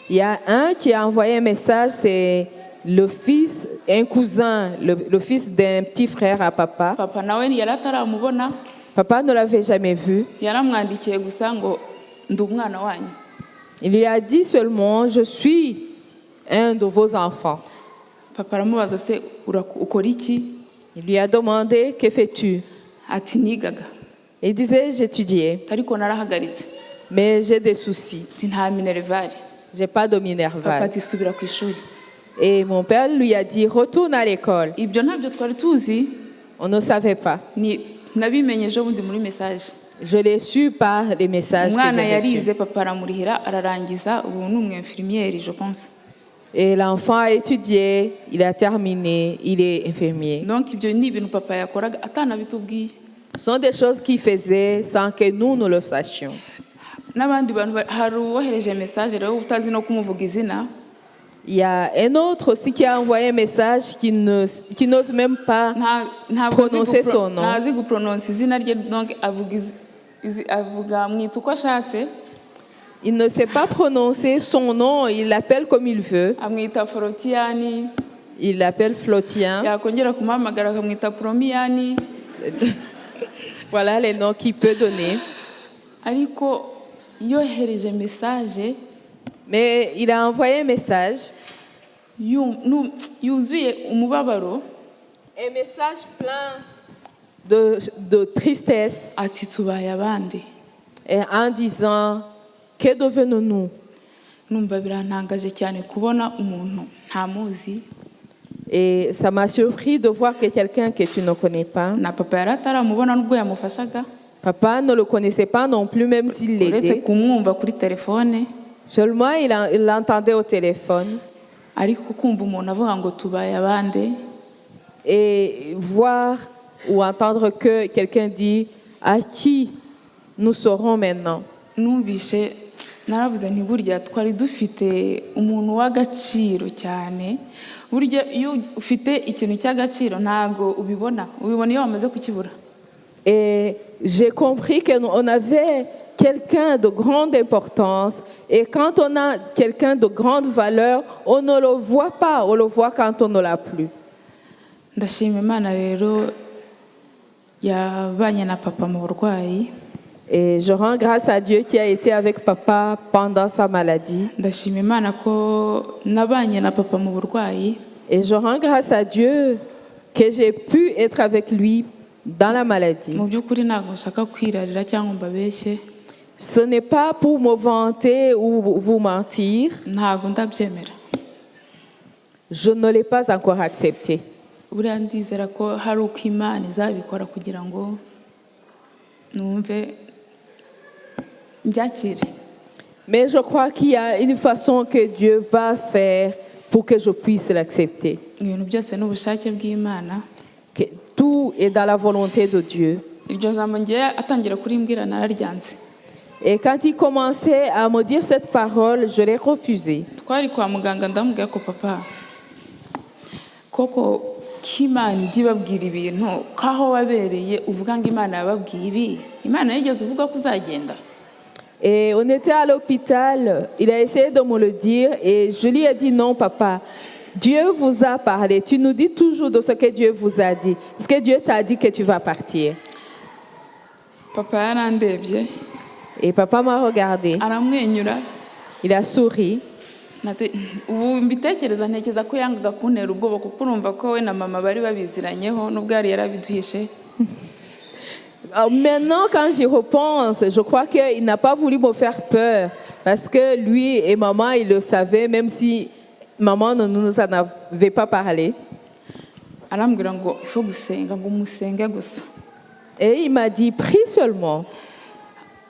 Il y a un qui a envoyé un message, c'est le fils, un cousin, le fils d'un petit frère à papa. Papa nawe yari ataramubona, Papa ne l'avait jamais vu. yaramwandikiye gusa ngo ndi umwana wanyu. Il lui a dit seulement, je suis un de vos enfants. Papa aramubaza se ukora iki? Il lui a demandé, que fais-tu? Ati nigaga Il disait, j'étudiais, ariko narahagaritse. mais j'ai des soucis. Ati nta minerval. J'ai pas de Papa minerval. ati subira ku ishuri. Et mon père lui a dit, retourne à l'école. Ibyo ntabyo twari tuzi, On ne savait pas. nabimenye ejo bundi muri message. Je l'ai su par les messages que Umwana j'ai reçus. yarize, papa aramurihira ararangiza, ubu ni umwinfirmière je pense. Et l'enfant a étudié, il a terminé, il est infirmier. Donc ibyo ni ibintu papa yakoraga atanabitubwiye. Ce sont des choses qu'il faisait sans que nous le sachions. N'abandi bantu hari uwohereje message rero utazi no kumuvuga izina. Il y a un autre aussi qui a envoyé un message qui n'ose même pas prononcer son nom. Ntazi guprononce izina rye, donc avuga mwita uko ashatse. Il ne sait pas prononcer son nom, il l'appelle comme il veut. Amwita Forotiyani, Il l'appelle Flotien. yakongera kumuhamagara akamwita Promiyani. Voilà les noms qu'il peut donner. Ariko yohereje message Mais il a envoyé un message. yuzuye umubabaro. Un message plein de tristesse Ati tubaye abandi. et en disant, que devenons-nous? Numva birantangaje cyane kubona umuntu ntamuzi Et ça m'a surpris de voir que quelqu'un que tu ne connais pas, na papa yari ataramubona nubwo yamufashaga, papa ne le connaissait pas non plus, même s'il uretse l'aidait. kumwumva kuri telefone. Seulement, il l'entendait au téléphone. Ariko kumva umuntu avuga ngo tubaye abandi, Et voir ou entendre que quelqu'un dit, à qui nous serons maintenant? numvishe naravuze nti burya twari dufite umuntu w'agaciro cyane. Burya iyo ufite ikintu cy'agaciro ntabwo ubibona iyo wamaze kukibura. Et j'ai compris qu'on avait quelqu'un de grande importance. Et quand on a quelqu'un de grande valeur, on ne le voit pas, on le voit quand on ne l'a plus. ndashima imana rero yabanye na papa mu burwayi. Et je rends grâce à Dieu qui a été avec papa pendant sa maladie. Ndashima imana ko nabanye na papa mu burwayi. Et je rends grâce à Dieu que j'ai pu être avec lui dans la maladie. Mu by'ukuri ntabwo nshaka kwirarira cyangwa mbabeshye. Ce n'est pas pour me vanter ou vous mentir. Ntabwo ndabyemera. Je ne l'ai pas encore accepté. Buriya ndizera ko hari uko imana izabikora kugira ngo numve mbyakire. Mais je crois qu'il y a une façon que Dieu va faire pour que je puisse l'accepter. Ibintu byose ni ubushake bw'Imana. Que tout est dans la volonté de Dieu. Iryo jambo ngiye atangira kurimbwira nararyanze. Et quand il commençait à me dire cette parole, je l'ai refusée. Twari kwa muganga ndamubwira ko papa koko k'Imana ijya ibabwira ibintu kaho wabereye uvuga ngo Imana yababwiye ibi. Imana yigeze uvuga ko uzagenda. Et on était à l'hôpital, il a essayé de me le dire et je lui ai dit non papa, Dieu vous a parlé, tu nous dis toujours de ce que Dieu vous a dit. Est-ce que Dieu t'a dit que tu vas partir? Papa yarandebye Et papa m'a regardé, aramwenyura. il a souri. Ubu mbitekereza ntekereza ko yangaga kuntera ubwoba kuko urumva ko we na mama bari babiziranyeho n'ubwo yari yarabiduhishe. Maintenant, quand j'y repense, je crois qu'il n'a pas voulu me faire peur parce que lui et maman, ils le savaient, même si maman ne nous en avait pas parlé. Arambwira ngo ifo gusenga ngo musenge gusa. Et il m'a dit, prie seulement.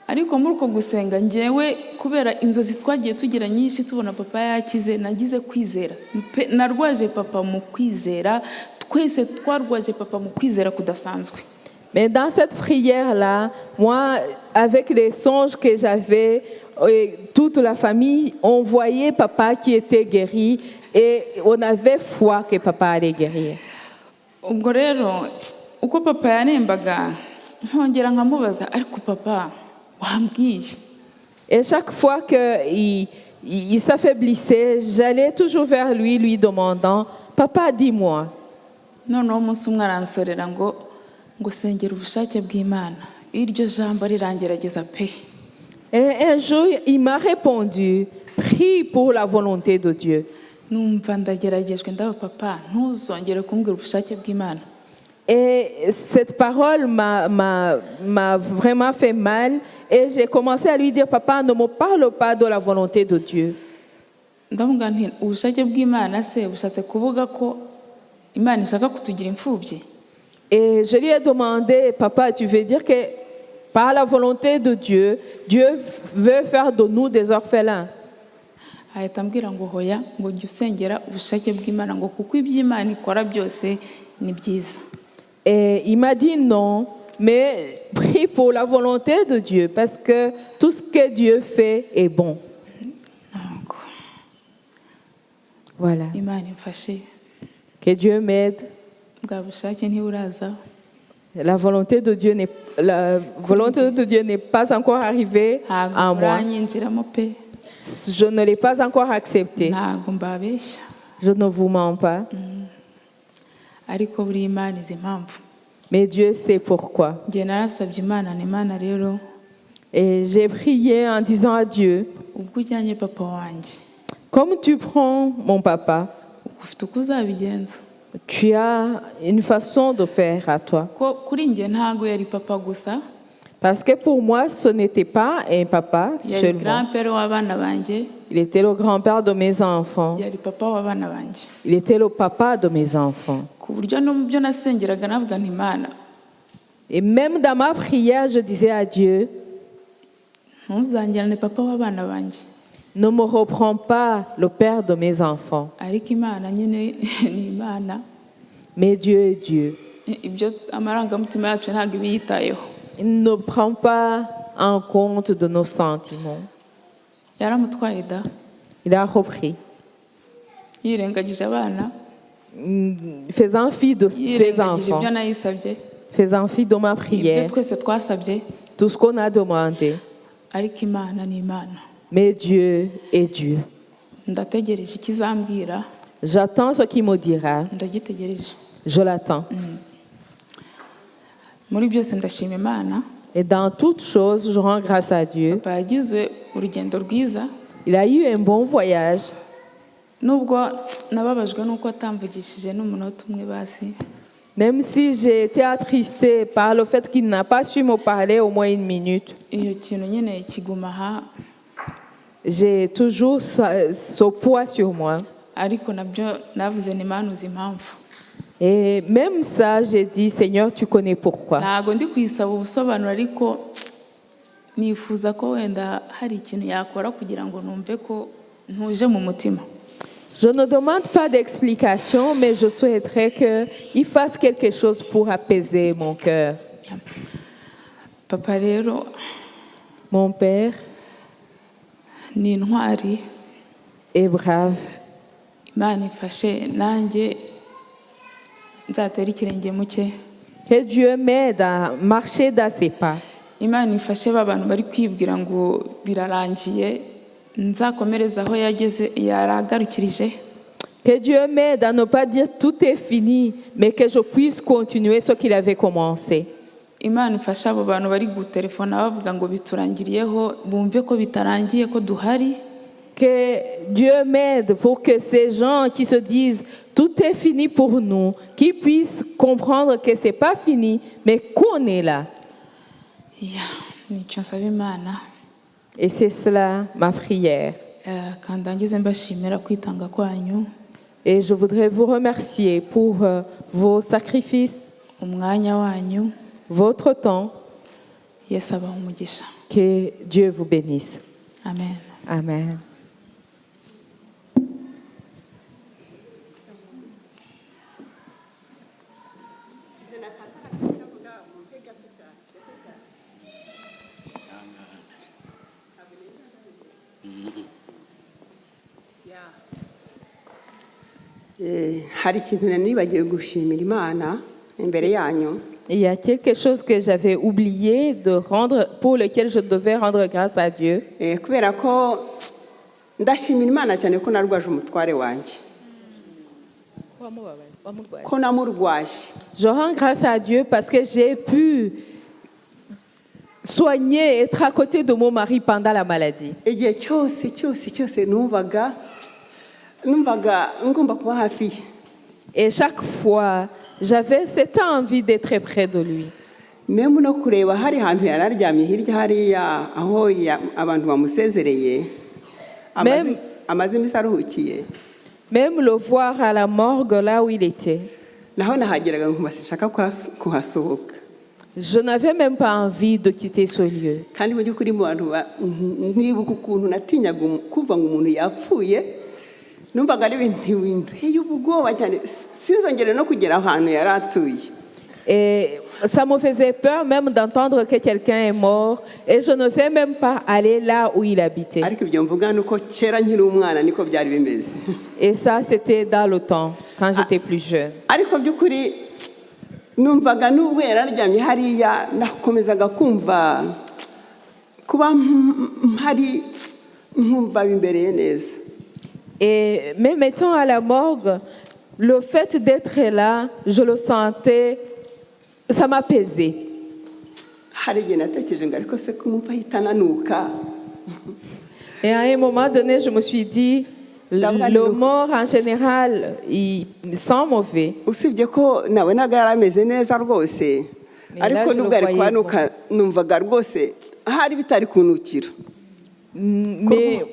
Ariko muri uko gusenga ngewe kubera inzozi twagiye tugira nyinshi tubona papa yakize nagize kwizera. Narwaje papa mu kwizera, twese twarwaje papa mu kwizera kudasanzwe. Mais dans cette prière-là, moi, avec les songes que j'avais, toute la famille, on voyait papa qui était guéri et on avait foi que papa allait guérir. Ubwo rero uko papa yarembaga nkongera nkamubaza ariko papa wambwiye. Et chaque fois qu'il s'affaiblissait, j'allais toujours vers lui, lui demandant, papa, dis-moi. Noneho umunsi umwe aransorera ngo sengera ubushake bw'Imana. Iryo jambo rirangerageza pe. Et un jour, il m'a répondu, prie pour la volonté de Dieu. Numva ndageragejwe ndaba papa ntuzongere kumbwira ubushake bw'Imana. Et cette parole m'a vraiment fait mal et j'ai commencé à lui dire, papa, ne me parle pas de la volonté de Dieu. Ndavuga nti ubushake bw'Imana se bushatse kuvuga ko Imana ishaka kutugira imfubyi. Et je lui ai demandé, papa, tu veux dire que par la volonté de Dieu, Dieu veut faire de nous des orphelins? Ahita ambwira ngo hoya ngo jya usengera ubushake bw'Imana ngo kuko iby'Imana ikora byose ni byiza. Et il m'a dit non, mais prie pour la volonté de Dieu parce que tout ce que Dieu fait est bon. Voilà. Imana imfashe. Que Dieu m'aide. Bwa bushake ntiburaza. La volonté de Dieu n'est pas encore arrivée à moi. Je ne l'ai pas encore acceptée. Ntabwo mbabeshya. Je ne vous mens pas. Ariko buri Imana izi impamvu. Mais Dieu sait pourquoi. Njye narasabye Imana n'Imana rero. Et j'ai prié en disant à Dieu, ubwo ujyanye papa wanjye. Comme tu prends mon papa, ufite uko uzabigenza. Tu as une façon de faire à toi. Ko kuri njye ntago yari papa gusa. Parce que pour moi, ce n'était pas un papa seulement. Grand-père w'abana banjye. Il était le grand-père de mes enfants. Yari papa w'abana banjye. Il était le papa de mes enfants. Ku buryo no mu byo nasengeraga navuga nti Imana. Et même dans ma prière, je disais à Dieu, ntuzangerane papa w'abana banjye. Ne me reprends pas le père de mes enfants. Ariko Imana nyine ni Imana. Mais Dieu est Dieu. Ibyo amarangamutima yacu ntabwo ibiyitayeho. Il ne prend pas en compte de nos sentiments. Yaramutwaye da. Il a repris. Yirengagije abana. Faisant fi de ses enfants. Ibyo nayisabye. Faisant fi de ma prière. Ibyo twese twasabye. Tout ce qu'on a demandé. Ariko Imana ni Imana. Mais Dieu est Dieu. Ndategereje ikizambwira. J'attends ce qu'il me dira. ndagitegereje. Je l'attends. Muri byose ndashima Imana. Et dans toutes choses, je rends grâce à Dieu. Papa yagize urugendo rwiza, Il a eu un bon voyage. nubwo nababajwe n'uko atamvugishije n'umunota umwe basi. Même si j'ai été attristée par le fait qu'il n'a pas su me parler au moins une minute, Iyo kintu nyine kiguma aha, j'ai toujours ce poids sur moi. ariko nabyo navuze ni Imana uzi impamvu. Et même ça, j'ai dit, Seigneur, tu connais pourquoi. Ntabwo ndi kuyisaba ubusobanuro, ariko nifuza ko wenda hari ikintu yakora kugira ngo numve ko ntuje mu mutima. Je ne demande pas d'explication, mais je souhaiterais qu'il fasse quelque chose pour apaiser mon cœur. Papa rero Mon père ni intwari, est brave. Imana ifashe nanjye nzatera ikirenge mu cye. Que Dieu m'aide à marcher dans ses pas. Imana ifashe ba bantu bari kwibwira ngo birarangiye, nzakomereza aho yaragarukirije. Que Dieu m'aide à ne pas dire tout est fini, mais que je puisse continuer ce qu'il avait commencé. Imana ifashe abo bantu bari gutelefona bavuga ngo biturangiriyeho, bumve ko bitarangiye, ko duhari. Que Dieu m'aide pour que ces gens qui se disent tout est fini pour nous, qu'ils puissent comprendre que c'est pas fini, mais qu'on est là. Nicyo nsaba Imana. Et c'est cela ma prière. Kandangize mbashimira kwitanga kwanyu, Et je voudrais vous remercier pour vos sacrifices, umwanya wanyu. votre temps. Yesu abaha umugisha. Que Dieu vous bénisse. Amen. Amen. hari ikintu nibagiwe gushimira Imana imbere yanyu. Il y a quelque chose que j'avais oublié de rendre, pour lequel je devais rendre grâce à Dieu. Kubera ko ndashimira Imana cyane ko narwaje umutware wanjye, ko namurwaje. Je rends grâce à Dieu parce que j'ai pu soigner, être à côté de mon mari pendant la maladie. Igihe cyose numvaga ngomba kuba hafi ye. Et chaque fois, j'avais cette envie d'être près de lui. Même no kureba hari ahantu yari aryamye hirya hariya aho abantu bamusezereye, amaze iminsi aruhukiye. Même le voir à la morgue là où il était. Naho nahageraga nkumva sinshaka kuhasohoka. Je n'avais même pas envie de quitter ce lieu. Kandi mu by'ukuri mu bantu nibuka ukuntu natinyaga kumva ngo umuntu yapfuye, numvaga ari ibintu y'ubwoba cyane, sinzongere no kugera ahantu yari atuye. Et ça me faisait peur même d'entendre que quelqu'un est mort, et je n'osais même pas aller là où il habitait. Ariko ibyo mvuga nuko kera nkiri umwana niko byari bimeze. Et ça, c'était dans le temps, quand j'étais plus jeune. Ariko by'ukuri numvaga nubwo yari aryamye hariya, nakomezaga kumva kuba mpari, nkumva bimbereye neza. Et même étant à la morgue, le fait d'être là, je le sentais, ça m'apaisait. Hari igihe natekereje ngo ariko se kumva hitananuka. Et à un moment donné, je me suis dit, le mort en général, il sent mauvais. Usibye ko nabonaga yarameze neza rwose, ariko nubwo ari kwanuka numvaga rwose hari bitari kunukira. Mais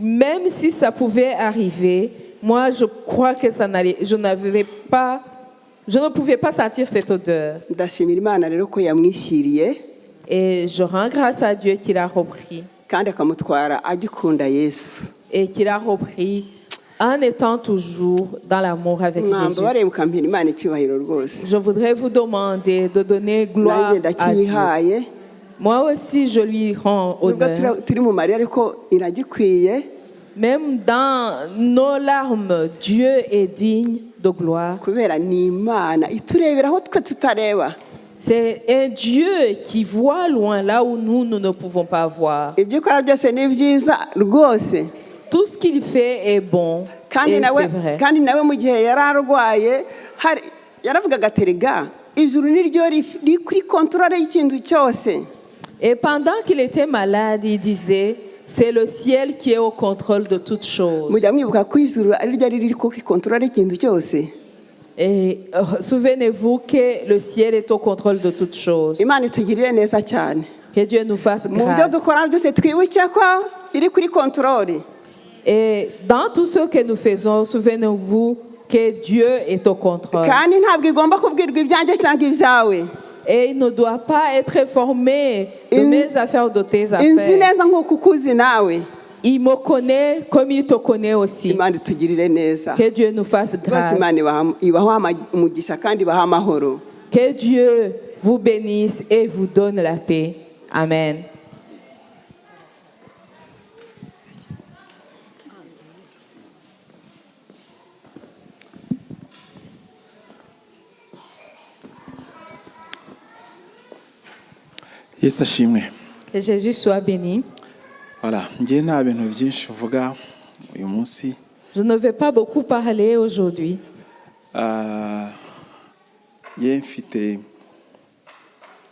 même si ça pouvait arriver, moi je crois que ça n'allait, je ne pouvais pas sentir cette odeur. Ndashimira Imana rero ko yamwishyiriye. Et je rends grâce à Dieu qu'il a repris. Kandi akamutwara agikunda Yesu. Et qu'il a repris en étant toujours dans l'amour avec Jésus. Je voudrais vous demander de donner gloire à Dieu. Moi aussi, je lui rends honneur. Même dans nos larmes, Dieu est digne de gloire. C'est un Dieu qui voit loin là où nous ne pouvons pas voir. tout ce qu'il fait est bon. kandi Et nawe c'est vrai. kandi nawe mu gihe yari arwaye yaravugaga ati rega ijuru ni ryo riri kuri kontorore y'ikintu cyose. Et pendant qu'il était malade, il disait, c'est le ciel qui est au contrôle de toutes choses. mujya mwibuka ko ijuru ari ryo riri kuri kontorore y'ikintu cyose. Et souvenez-vous que le ciel est au contrôle de toutes choses. Imana itugirire neza cyane. Que Dieu nous fasse mu byo grâce. dukora byose twibuke ko iri kuri kontorore. Et dans tout ce que nous faisons, souvenez-vous que Dieu est au contrôle. kandi ntabwo igomba kubwirwa ibyanjye cyangwa ibyawe. Et il ne doit pas être informé de mes affaires ou de tes inzi affaires. neza nk'uko ukuzi nawe. Il me connaît comme il te connaît aussi. Imana itugirire neza. Que Dieu nous fasse rwose grâce. Imana ibaho umugisha kandi ibaho amahoro. Que Dieu vous bénisse et vous donne la paix. Amen. Yesu ashimwe. Que Jésus soit béni. Voilà, ngiye nta bintu byinshi uvuga uyu munsi. Je ne vais pas beaucoup parler aujourd'hui. Ngiye mfite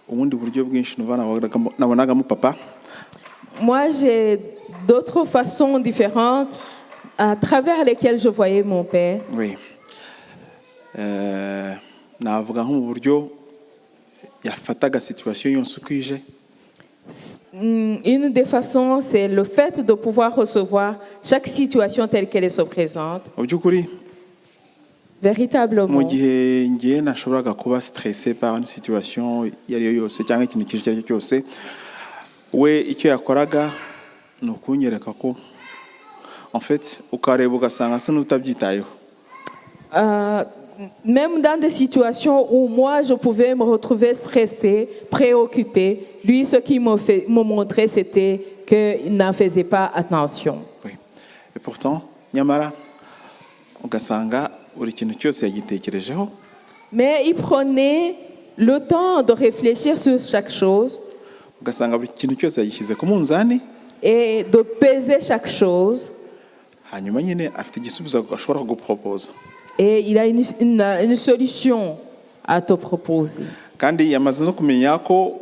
ubundi buryo bwinshi nabonagamo papa. Moi, j'ai d'autres façons différentes à travers lesquelles je voyais mon père. Oui. Navuga nko mu buryo yafataga situation yose uko ije. Une des façons, c'est le fait de pouvoir recevoir chaque situation telle qu'elle se présente. Mu by'ukuri Véritablement. mu gihe ngiye nashoboraga kuba stressé par une situation iyo ari yo yose cyangwa ikintu kije icyo ari cyo cyose, we icyo yakoraga ni ukunyereka ko en fait ukareba ugasanga asa n'utabyitayeho. Même dans des situations où moi, je pouvais me retrouver stressée, préoccupée, lui, ce qu'il me montrait, c'était qu'il n'en faisait pas attention. Oui. Et pourtant nyamara ugasanga buri kintu cyose yagitekerejeho. Mais il prenait le temps de réfléchir sur chaque chose ugasanga buri kintu cyose yagishyize ku munzani, et de peser chaque chose. hanyuma nyine afite igisubizo ashobora kugupropoza. Et il a une solution à te proposer. Kandi yamaze no kumenya ko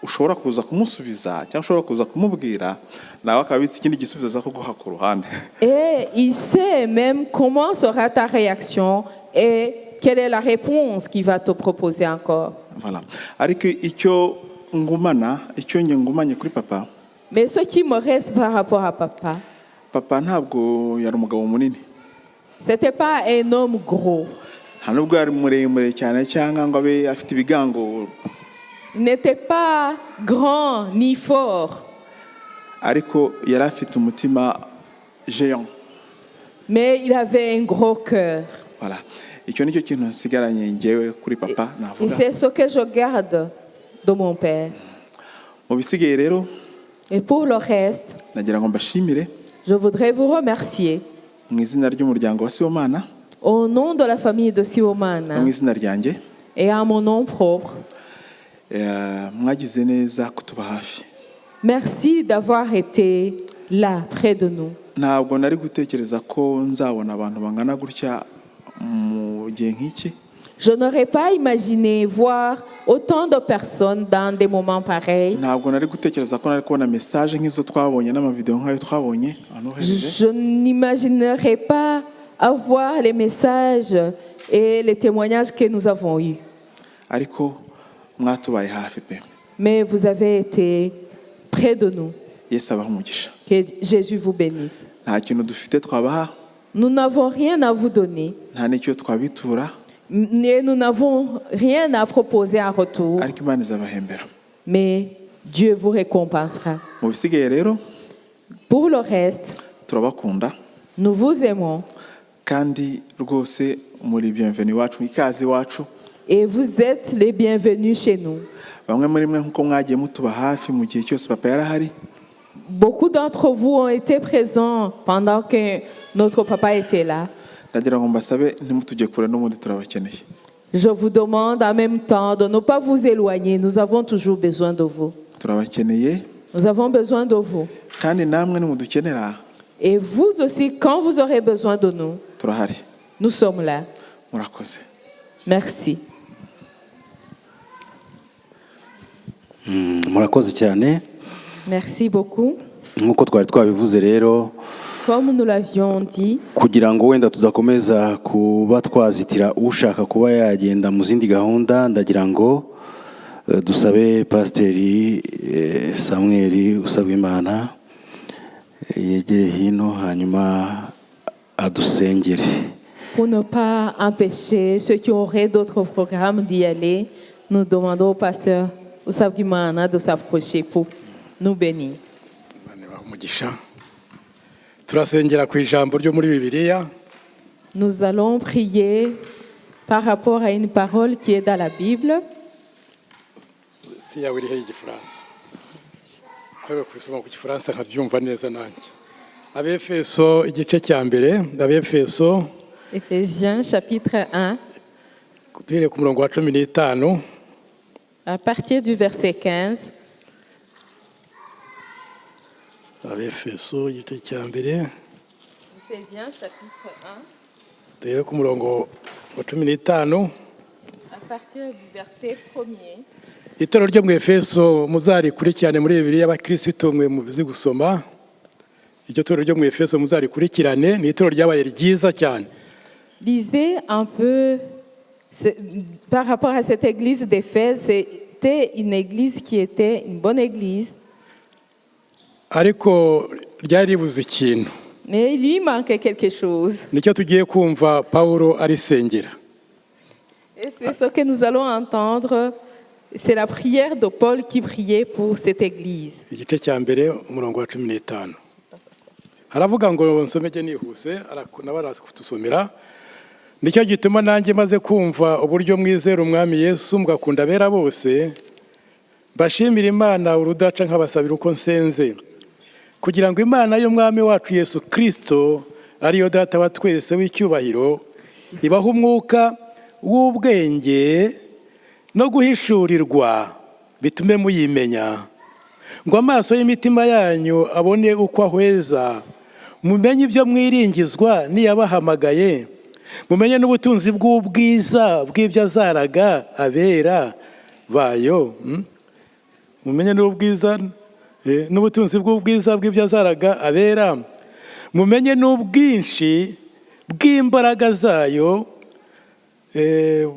ushobora kuza kumusubiza cyangwa ushobora kuza kumubwira nawe akabitsa ikindi gisubizo aza kuguha ku ruhande. Et il sait même comment sera ta réaction et quelle est la réponse qu'il va te proposer encore. Voilà. Ariko icyo ngumanye kuri papa. Mais ce qui me reste par rapport à papa, Papa ntabwo yari umugabo munini. c'était pas un homme gros. Nta nubwo yari muremure cyane cyangwa ngo abe afite ibigango. Il n'était pas grand ni fort, Ariko yari afite umutima géant. mais il avait un gros cœur. Voilà. Icyo nicyo kintu nsigaranye ngewe kuri papa Et navuga. c'est ce que je garde de mon père. Mu bisigaye rero Et pour le reste, nagira ngo mbashimire je voudrais vous remercier mu izina ry'umuryango wa Sibomana au nom de la famille de no Sibomana mu izina ryanjye. et à mon nom propre. Mwagize neza kutuba hafi. Merci d'avoir été là, près de nous. Ntabwo nari gutekereza ko nzabona abantu bangana gutya mu gihe nk'iki. Je n'aurais pas imaginé voir autant de personnes dans des moments pareils. Ntabwo nari gutekereza ko nari kubona message nk'izo twabonye n'amavideo nk'ayo twabonye anohereje. Je n'imaginerais pas avoir les messages et les témoignages que nous avons eus. Ariko mwatubaye hafi pe. Mais vous avez été près de nous. Yesu abahe umugisha. Que Jésus vous bénisse. Nta kintu dufite twabaha, Nous n'avons rien à vous donner. nta n'icyo twabitura, Et nous n'avons rien à proposer en retour. ariko Imana izabahembera. Mais Dieu vous récompensera. Mu bisigaye rero Pour le reste, turabakunda nous vous aimons. kandi rwose muri bienvenue wacu, ikaze wacu. Et vous êtes les bienvenus chez nous. Bamwe muri mwe nkuko mwagiye mutuba hafi mu gihe cyose papa yarahari. Beaucoup d'entre vous ont été présents pendant que notre papa était là. Ndagira ngo mbasabe ntimutujye kure n'ubundi turabakeneye. Je vous demande en même temps de ne pas vous éloigner. Nous avons toujours besoin de vous. Turabakeneye Nous avons besoin de vous. kandi namwe nimudukenera Et vous aussi, quand vous aurez besoin de nous, turahari. nous sommes là. Murakoze. Merci. murakoze cyane Merci beaucoup. nk'uko twari twabivuze rero Comme nous l'avions dit, kugira ngo wenda tudakomeza kuba twazitira ushaka kuba yagenda mu zindi gahunda ndagira ngo dusabe pasiteri Samuel Usabwimana yegere hino hanyuma adusengere. pour ne pas empêcher ceux qui auraient d'autres programmes d'y aller, nous demandons au pasteur Usabwimana de s'approcher pour nous bénir. umugisha turasengera ku ijambo ryo muri Bibiliya. Nous allons prier par rapport à une parole qui est dans la Bible. si yawe iriho igifaransa kubera kubisoma ku gifaransa nkabyumva neza nanjye. Abefeso igice cya mbere, Abefeso Éphésiens chapitre 1, duhereye ku murongo wa 15. à partir du verset 15. Abefeso igice cya mbere Éphésiens chapitre 1, duhereye ku murongo wa 15. à partir du verset 1er. Itorero ryo mu Efeso muzarikurikirane muri Bibiliya abakristo mwe muzi gusoma. Iryo torero ryo mu Efeso muzarikurikirane, ni itorero ryabaye ryiza cyane. Lisez un peu par rapport à cette église d'Éphèse. C'était une église qui était une bonne église, Ariko ryari ribuze ikintu. mais il lui manquait quelque chose. Nicyo tugiye kumva Pawulo arisengera. Et c'est ce que nous allons entendre. C'est la prière de Paul qui priait pour cette église. Igice cya mbere umurongo wa 15. Haravuga ngo nsomege nihuse nabara kutusomera. Nicyo gituma nanjye maze kumva uburyo mwizera umwami Yesu mugakunda abera bose, bashimira Imana urudaca nk'abasabira uko nsenze, kugira ngo Imana y'umwami wacu Yesu Kristo ariyo data wa twese w'icyubahiro ibaha umwuka w'ubwenge no guhishurirwa bitume muyimenya, ngo amaso y'imitima yanyu abone uko ahweza, mumenye ibyo mwiringizwa niyabahamagaye, mumenye n'ubutunzi bw'ubwiza bw'ibyo azaraga abera bayo. Mumenye n'ubwiza n'ubutunzi bw'ubwiza bw'ibyo azaraga abera, mumenye n'ubwinshi bw'imbaraga zayo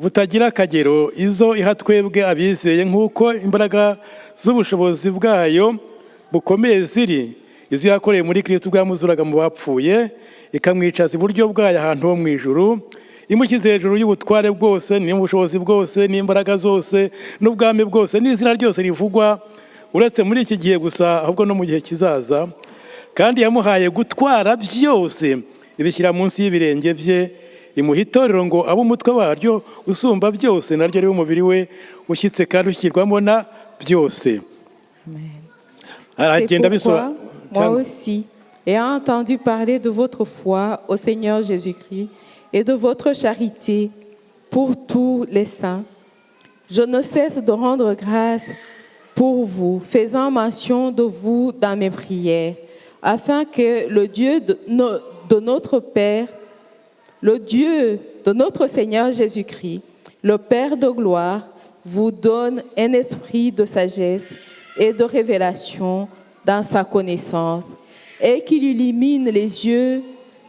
butagira akagero izo iha twebwe abizeye, nk'uko imbaraga z'ubushobozi bwayo bukomeye ziri izo yakoreye muri Kristo bwamuzuraga mu bapfuye, ikamwicaza iburyo bwayo ahantu ho mu ijuru, imushyize hejuru y'ubutware bwose n'ubushobozi bwose n'imbaraga zose n'ubwami bwose n'izina ryose rivugwa, uretse muri iki gihe gusa ahubwo no mu gihe kizaza. Kandi yamuhaye gutwara byose ibishyira munsi y'ibirenge bye, imuha itorero ngo abe umutwe waryo usumba byose, naryo ari umubiri we ushyitse kandi ushyirwamo na byose. C'est pourquoi, moi aussi, ayant entendu parler de votre foi au Seigneur Jésus-Christ et de votre charité pour tous les saints, je ne cesse de rendre grâce pour vous, faisant mention de vous dans mes prières, afin que le Dieu de notre Père, le Dieu de notre Seigneur Jésus-Christ, le Père de gloire, vous donne un esprit de sagesse et de révélation dans sa connaissance, et qu'il illumine les yeux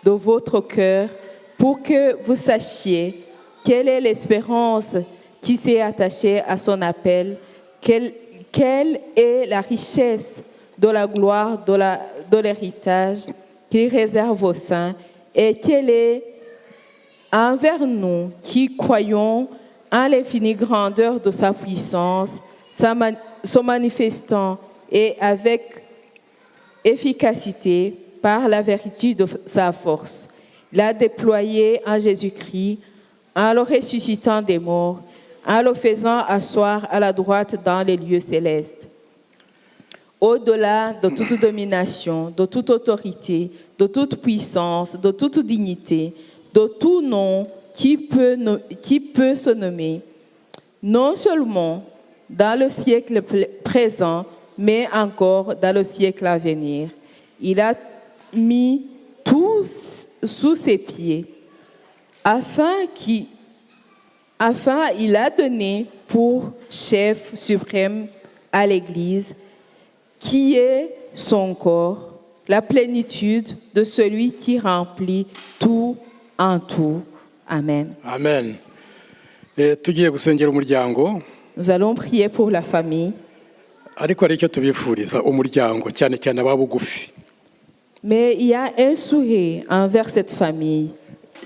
de votre cœur pour que vous sachiez quelle est l'espérance qui s'est attachée à son appel, quelle est la richesse de la gloire de l'héritage qu'il réserve aux saints, et quelle est envers nous qui croyons en l'infinie grandeur de sa puissance, se manifestant et avec efficacité par la vertu de sa force. Il a déployé en Jésus-Christ, en le ressuscitant des morts, en le faisant asseoir à la droite dans les lieux célestes, au-delà de toute domination, de toute autorité, de toute puissance, de toute dignité, de tout nom qui peut se nommer, non seulement dans le siècle présent, mais encore dans le siècle à venir. Il a mis tout sous ses pieds, afin il a donné pour chef suprême à l'Église, qui est son corps, la plénitude de celui qui remplit tout en tout. Amen. amen. Tugiye gusengera umuryango, Nous allons prier pour la famille, ariko hari icyo tubifuriza umuryango cyane cyane ababugufi. mais il y a un souhait envers cette famille,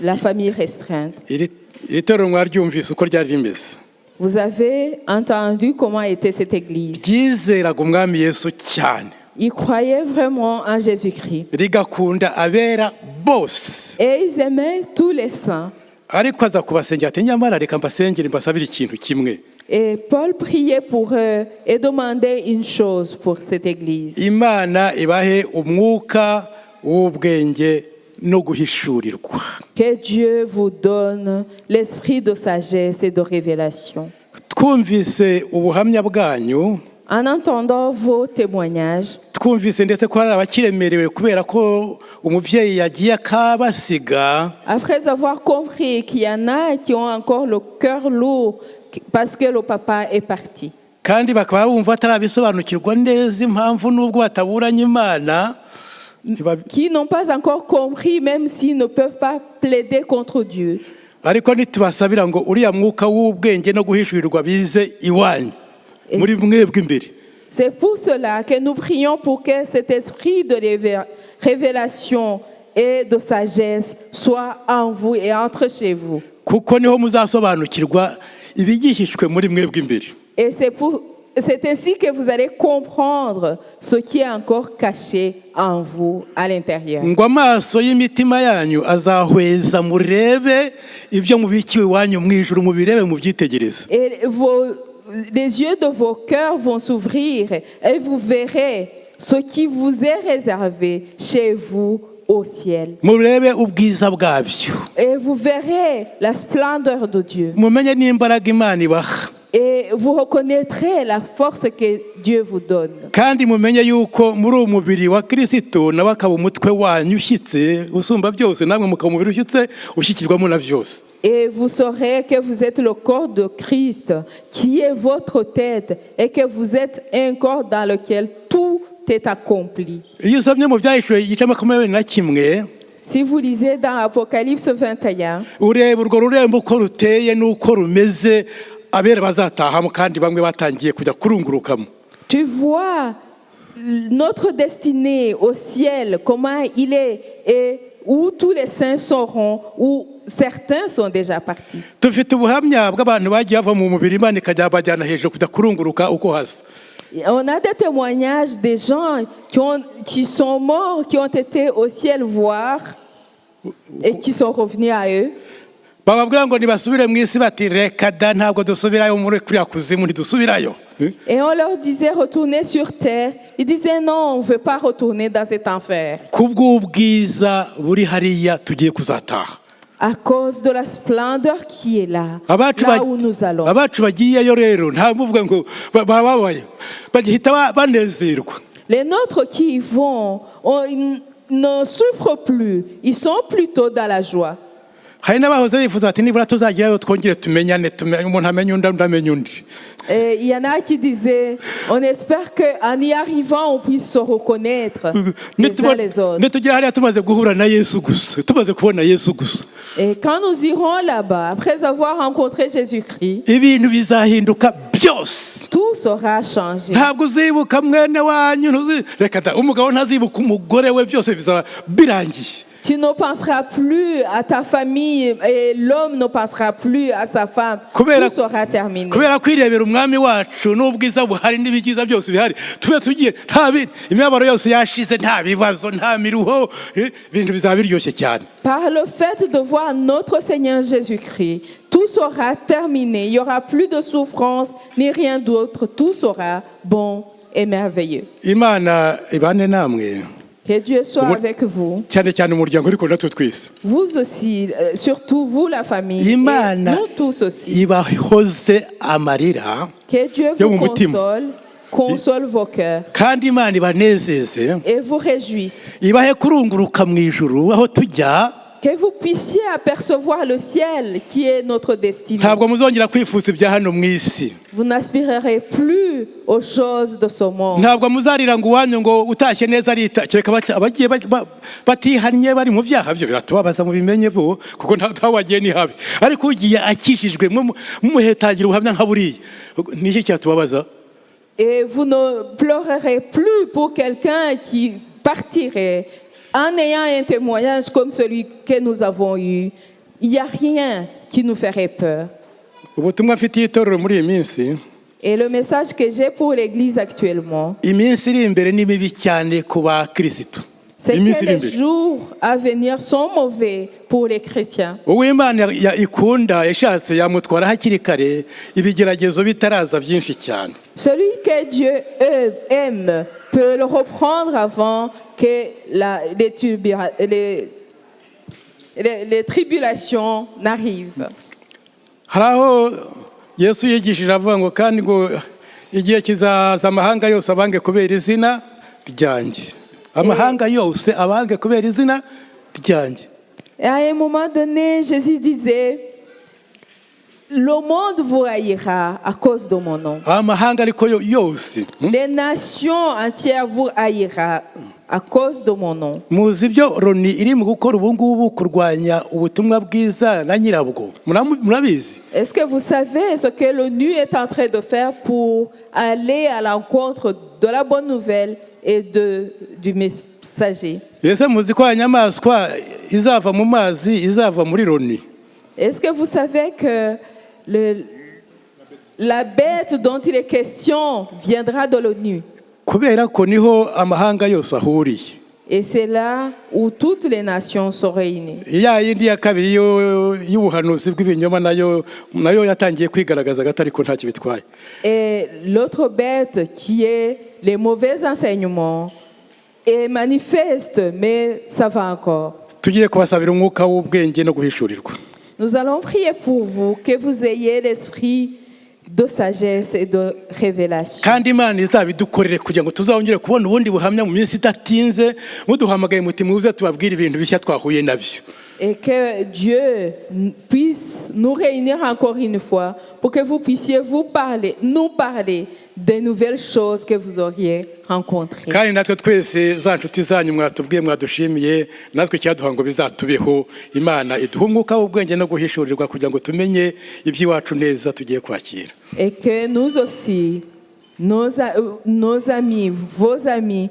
la famille restreinte. Iri torero mwaryumvise uko ryari rimeze. Vous avez entendu comment était cette église. Ryizeraga umwami Yesu cyane, Ils croyaient vraiment en Jésus-Christ. rigakunda abera bose, Et ils aimaient tous les saints. ariko aza kubasengera ati nyamara reka mbasengere mbasabire ikintu kimwe. Et Paul priait pour eux et demandait une chose pour cette église. Imana ibahe umwuka w'ubwenge no guhishurirwa. Que Dieu vous donne l'esprit de sagesse et de révélation. Twumvise ubuhamya bwanyu, En entendant vos témoignages, twumvise ndetse ko hari abakiremerewe kubera ko umubyeyi yagiye akabasiga, après avoir compris qu'il y en a qui ont encore le cœur lourd parce que le papa est parti, kandi bakaba bumva batarabisobanukirwa neza impamvu n'ubwo bataburanye Imana, qui n'ont pas encore compris même s'ils ne peuvent pas plaider contre Dieu. ariko nitubasabira ngo uriya mwuka w'ubwenge no guhishurirwa bize iwanyu muri mwebwe imbere. C'est pour cela que nous prions pour que cet esprit de révélation et de sagesse soit en vous et entre chez vous. Kuko niho muzasobanukirwa ibigihishwe muri mwebwe imbere. Et c'est ainsi que vous allez comprendre ce qui est encore caché en vous à l'intérieur. Ngo amaso y'imitima yanyu azahweza murebe ibyo mubikiwe iwanyu mu ijuru, mubirebe mubyitegereze. Et les yeux de vos cœurs vont s'ouvrir et vous verrez ce qui vous est réservé chez vous au ciel. Murebe ubwiza bwabyo, Et vous verrez la splendeur de Dieu. mumenye n'imbaraga Imana ibaha, Et vous reconnaîtrez la force que Dieu vous donne. kandi mumenye yuko muri uwo mubiri wa Kristo nawe akaba umutwe wanyu ushyitse usumba byose, namwe mukaba umubiri ushyitse ushyikirwamo na byose. Et vous saurez que vous êtes le corps de Christ, qui est votre tête, et que vous êtes un corps dans lequel tout est accompli. Iyo usomye mu Byahishuwe igice 21, Si vous lisez dans Apocalypse 21, ureba urwo rurembo uko ruteye n'uko rumeze, abera bazatahamo kandi bamwe batangiye kujya kurungurukamo. tu vois notre destinée au ciel, comment il est, et où tous les saints seront, où certains sont déjà partis. Dufite ubuhamya bw'abantu bagiye bava mu mubiri Imana ikajya bajyana hejuru kujya kurunguruka uko hasi. On a des témoignages des gens qui sont morts, qui ont été au ciel voir et qui sont revenus à eux. Bababwira ngo nibasubire mu isi, bati reka da ntabwo dusubirayo muri kuriya kuzimu, ntidusubirayo. Et on leur disait retourner sur terre. Ils disaient non, on ne veut pas retourner dans cet enfer. Kubw'ubwiza buri hariya tugiye kuzataha. À cause de la splendeur qui est là, Abacu là où nous allons. abacu bagiyeyo rero nta muvuga ngo bababaye, bagihita banezerwa. Les nôtres qui y vont ils ne souffrent plus. Ils sont plutôt dans la joie. Hari n'abahoze bifuza ati nibura tuzagerayo twongere tumenyane, umuntu amenye undi amenye undi. Et il y en a qui disaient, on espère qu'en y arrivant, on puisse se reconnaître les uns les autres. Nitugera hariya tumaze guhura na Yesu gusa, tumaze kubona Yesu gusa, Et quand nous irons là-bas, après avoir rencontré Jésus-Christ, ibintu bizahinduka byose. tout sera changé. Ntabwo uzibuka mwene wanyu, reka da umugabo ntazibuka umugore we, byose bizaba birangiye. Tu ne penseras plus à ta famille et l'homme ne pensera plus à sa femme. Tout sera terminé. Kubera kwirebera umwami wacu n'ubwiza buhari n'ibigiza byose bihari, tube tugiye nta imibabaro yose yashize, nta bibazo, nta miruho, ibintu bizaba biryoshye cyane. Par le fait de voir notre Seigneur Jésus-Christ, tout sera terminé. Il n'y aura plus de souffrance ni rien d'autre. Tout sera bon et merveilleux. Imana ibane namwe. Que Dieu soit avec vous. Cyane cyane umuryango ariko natwe twese. Vous aussi, surtout vous la famille. Et nous tous aussi. Ibahoze amarira. Que Dieu vous console console vos cœurs kandi imana ibanezeze et vous réjouisse. ibahe kurunguruka mu ijuru aho tujya Que vous puissiez apercevoir le ciel qui est notre destinée. ntabwo muzongera kwifuza ibya hano mu isi Vous n'aspirerez plus aux choses de ce monde. ntabwo muzarira ngo uwanyu ngo utashye neza arita kereka abagiye batihannye bari mu byaha byo biratubabaza mu bimenye bo kuko ntawe wagiye ni habi ariko ugiye akishijwe mumuhetagira ubuhamya nka buriya niki cyatubabaza. Et vous ne pleurerez plus pour quelqu'un qui partirait en ayant un témoignage comme celui que nous avons eu. Il n'y a rien qui nous ferait peur. ubutumwa afitiye itorero muri iyi minsi Et le message que j'ai pour l'Église actuellement, iminsi iri imbere ni mibi cyane ku bakirisitu c'est iminsi que iri les imbere jours à venir sont mauvais pour les chrétiens. uw'imana ikunda yashatse yamutwara hakiri kare ibigeragezo bitaraza byinshi cyane. Celui que Dieu aime peut le reprendre avant que les tribulations n'arrivent. hari aho yesu yigishije avuga ngo kandi ngo igihe kizaza amahanga yose abange kubera izina ryanjye amahanga yose abange kubera izina ryanjye. Et à un moment donné, Jésus disait, le monde vous haïra à cause de mon nom. amahanga ariko yose Les nations entières vous haïra à cause de mon nom. muzi ibyo Loni iri mu gukora ubu ngubu kurwanya ubutumwa bwiza na nyirabwo murabizi. Est-ce que vous savez ce que l'ONU est en train de faire pour aller à l'encontre de la bonne nouvelle et du messager? ese muzi ko inyamaswa izava mu mazi izava muri Loni? Est-ce que vous savez que la bête dont il est question viendra de l'ONU? kubera ko niho amahanga yose ahuriye. Et c'est là où toutes les nations sont réunies. ya yindi ya kabiri y'ubuhanuzi bw'ibinyoma nayo yatangiye kwigaragaza gato ariko nta kibitwaye. Et l'autre bête qui est les mauvais enseignements est manifeste, mais ça va encore. tugiye kubasabira umwuka w'ubwenge no guhishurirwa. Nous allons prier pour vous, que vous ayez l'esprit de sagesse et de révélation. kandi imana izabidukorere kugira ngo tuzongere kubona ubundi buhamya mu minsi idatinze muduhamagaye muti muze tubabwire ibintu bishya twahuye nabyo. Et que Dieu puisse nous réunir encore une fois pour que vous puissiez nous parler des nouvelles choses que vous auriez rencontrées. kandi natwe twese za nshuti zanyu mwatubwiye mwadushimiye natwe cyaduha ngo bizatubeho imana iduha umwuka w'ubwenge no guhishurirwa kugira ngo tumenye iby'iwacu neza tugiye kwakira. Et que nous aussi, nos amis, vos amis,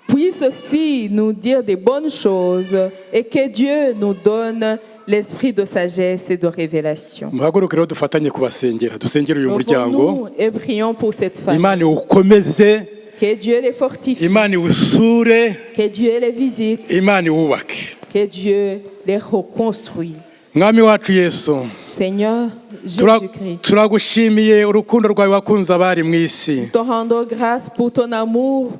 puissent aussi nous dire des bonnes choses et que Dieu nous donne l'esprit de sagesse et de révélation. muhaguruke rero dufatanye kubasengera dusengere uyu muryango. Levons-nous et prions pour cette famille. imana iwukomeze, Que Dieu les fortifie, imana iwusure, que Dieu les visite, imana iwubake. que Dieu les reconstruit. mwami wacu yesu Seigneur Jésus-Christ, turagushimiye urukundo rwawe wakunze abari mu isi. nous te rendons grâce pour ton amour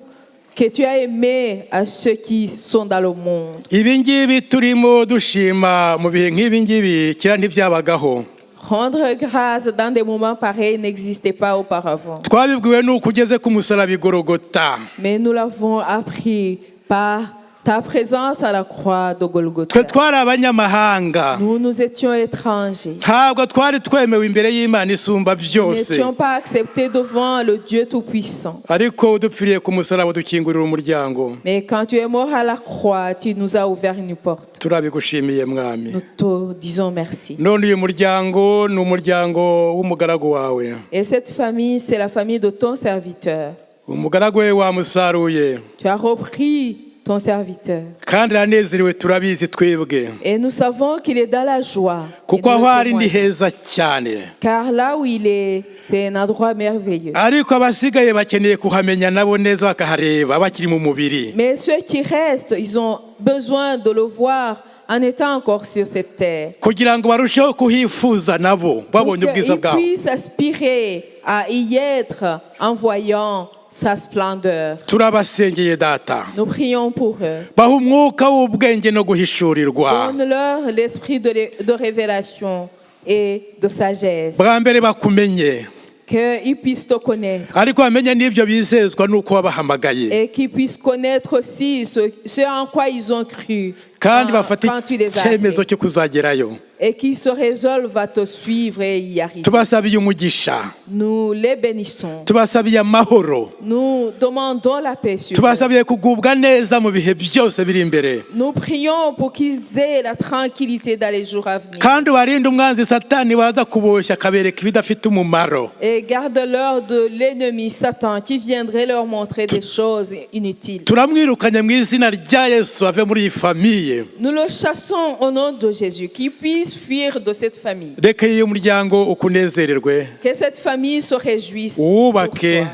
que tu as aimé à ceux qui sont dans le monde. ibi ngibi turimo dushima mu bihe nk'ibi ngibi kera ntibyabagaho. Rendre grâce dans des moments pareils n'existait pas auparavant. twabibwiwe nuko ugeze ku musaraba i Golgotha. Mais nous l'avons appris par ta présence à la croix de Golgotha. twe twari abanyamahanga, Nous étions étrangers. ntabwo twari twemewe imbere y'Imana isumba Nous byose, n'étions pas acceptés devant le Dieu Tout-Puissant. ariko udupfiriye ku musaraba dukingurira umuryango. Mais quand tu es mort à la croix, tu nous as ouvert une porte. turabigushimiye mwami. Nous te disons merci. none uyu muryango ni umuryango w'umugaragu wawe, Et cette famille, c'est la famille de ton serviteur. umugaragu we wamusaruye Tu as repris ton serviteur. kandi aranezerewe turabizi twebwe, Et nous savons qu'il est dans la joie. Et kuko nous aho le ari ni témoignons. heza cyane. Car là où il est, c'est un endroit merveilleux. ariko abasigaye bakeneye kuhamenya nabo neza bakahareba bakiri mu mubiri. Mais ceux qui restent, ils ont besoin de le voir en étant encore sur cette terre. kugira ngo barusheho kuhifuza nabo Pour babonye ubwiza qu'ils bwawe. puissent aspirer à y être en voyant sa splendeur. turabasengeye data, Nous prions pour eux. baha umwuka w'ubwenge no guhishurirwa. Donne-leur l'esprit de révélation et de sagesse. bwa mbere bakumenye, qu'ils puissent te connaître ariko bamenye n'ibyo bizezwa n'uko wabahamagaye et qu'ils puissent connaître aussi ce en quoi ils ont cru kandi bafate quand tu les as icyemezo appelés. cyo kuzagerayo. Et qu'ils se résolvent à te suivre et y arriver. Tubasabiye umugisha, Nous les bénissons. tubasabiye amahoro, Nous demandons la paix sur eux. tubasabiye kugubwa neza mu bihe byose biri imbere, Nous prions pour qu'ils aient la tranquillité dans les jours à venir. kandi ubarinde umwanzi satani waza kuboshya akabereka ibidafite umumaro. Et garde-leur de l'ennemi Satan qui viendrait leur montrer des choses inutiles. Turamwirukanye mu izina rya Yesu ave muri iyi famiye. Nous le chassons au nom de Jésus, qu'il puisse fuir de cette famille. Reka iyi muryango ukunezererwe, Que cette famille se réjouisse pour wubake, toi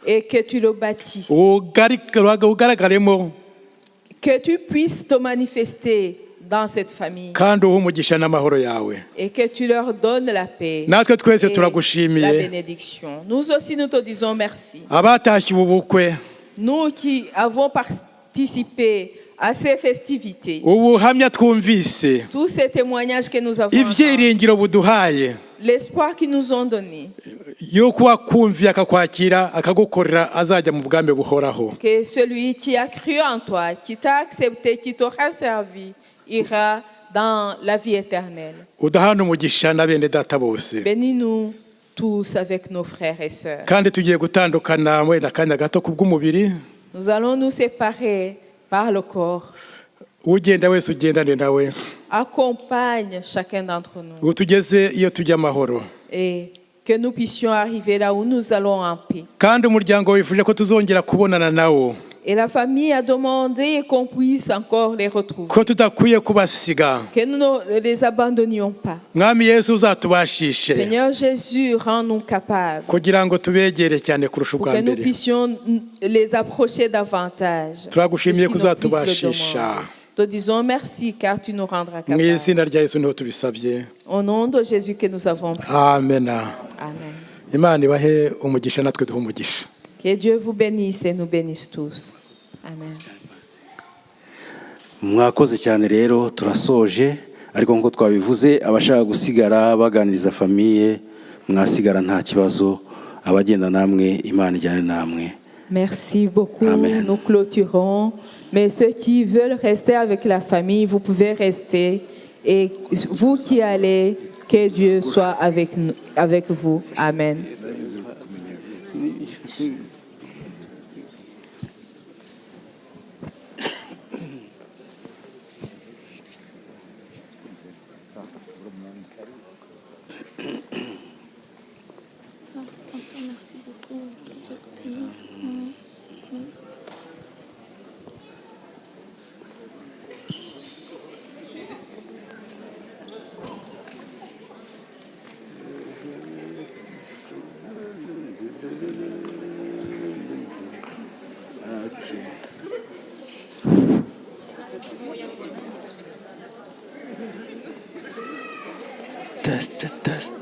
et que tu le bâtisses. ugaragaremo, Que tu puisses te manifester dans cette famille kandi uhe umugisha n'amahoro yawe. et que tu leur donnes la paix Natwe twese et la turagushimiye, bénédiction. Nous aussi, nous te disons merci. abatashye ubu bukwe, Nous qui avons participé à ces festivités, ubuhamya twumvise, tous ces témoignages que nous avons entendus, ibyiringiro buduhaye, l'espoir qu'ils nous ont donné, yuko wakumviye akakwakira akagukorera azajya mu bwami buhoraho. que celui qui a cru en toi, qui t'a accepté, qui t'aura servi, ira dans la vie éternelle. Udahana umugisha na bene data bose, Bénis-nous tous avec nos frères et sœurs. kandi tugiye gutandukana wenda akanya gato kubw'umubiri. Nous allons nous séparer par le corps. Ugenda wese ugendane nawe, Accompagne chacun d'entre nous utugeze iyo tujya amahoro. et que nous puissions arriver là où nous allons en paix. Kandi umuryango wifuje ko tuzongera kubonana nawo, Et la famille a demandé qu'on puisse encore les retrouver, ko tudakwiye kubasiga. que nous ne les abandonnions pas. Mwami Yesu uzatubashishe Seigneur Jésus, rends-nous capables kugira ngo tubegere cyane kurusha pour ubwa que nous mbere. puissions les approcher davantage. Turagushimiye Puisqu'ils nous puissent le kuzatubashisha. demander. Te disons merci car tu nous rendras Mu capables. izina rya Yesu niho tubisabye, Au nom de Jésus que nous avons prié. amena. Amen. Imana ibahe umugisha natwe duhe umugisha. Que Dieu vous bénisse et nous bénisse tous. Amen. mwakoze cyane rero turasoje ariko nk'uko twabivuze abashaka gusigara baganiriza famiye mwasigara nta kibazo abagenda namwe Imana ijyane namwe. Merci beaucoup. Amen. Nous clôturons. Mais ceux qui veulent rester avec la famille, vous pouvez rester. Et vous qui allez, que Dieu soit avec nous, avec vous. Amen. Merci beaucoup. Dieu te bénisse. Test.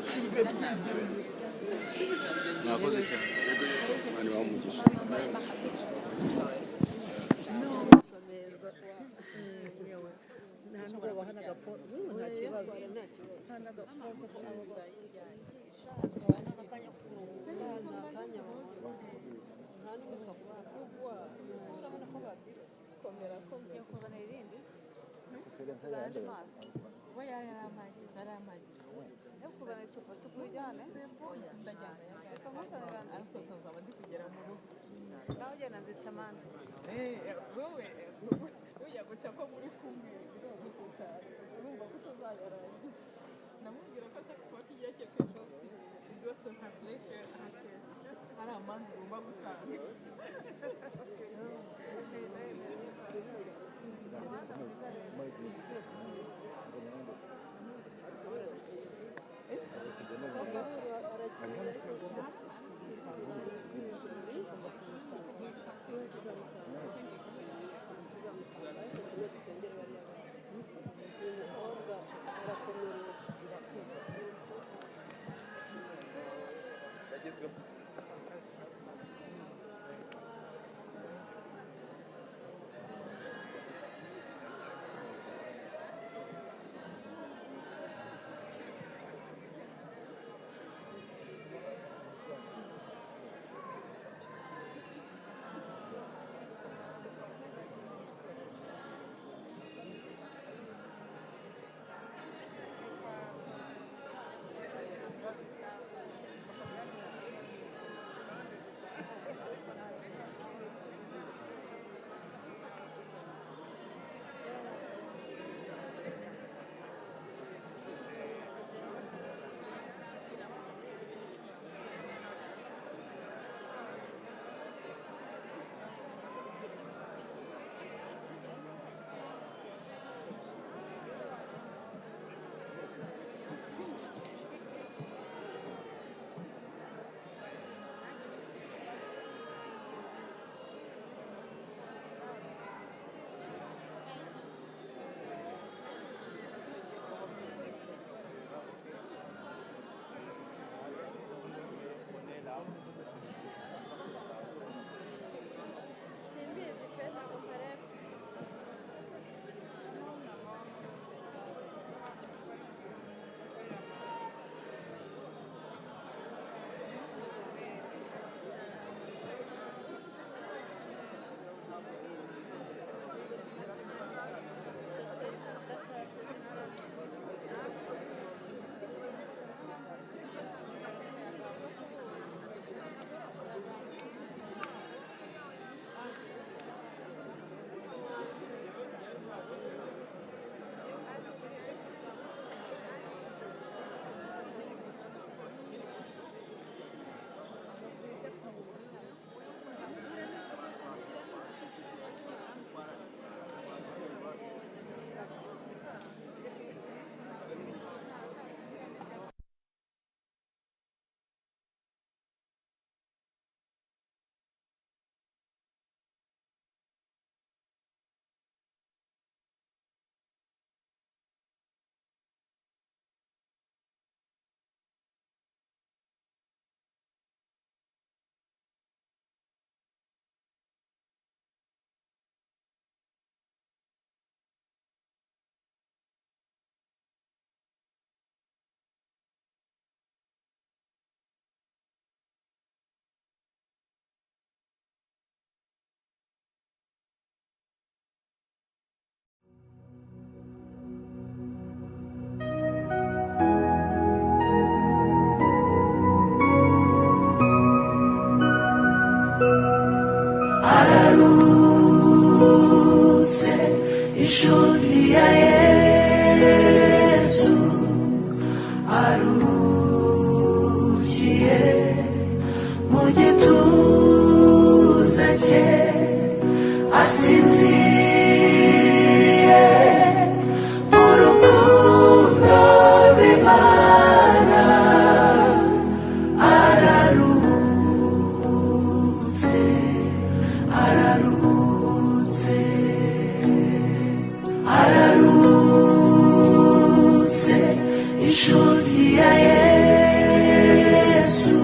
inshuti ya Yesu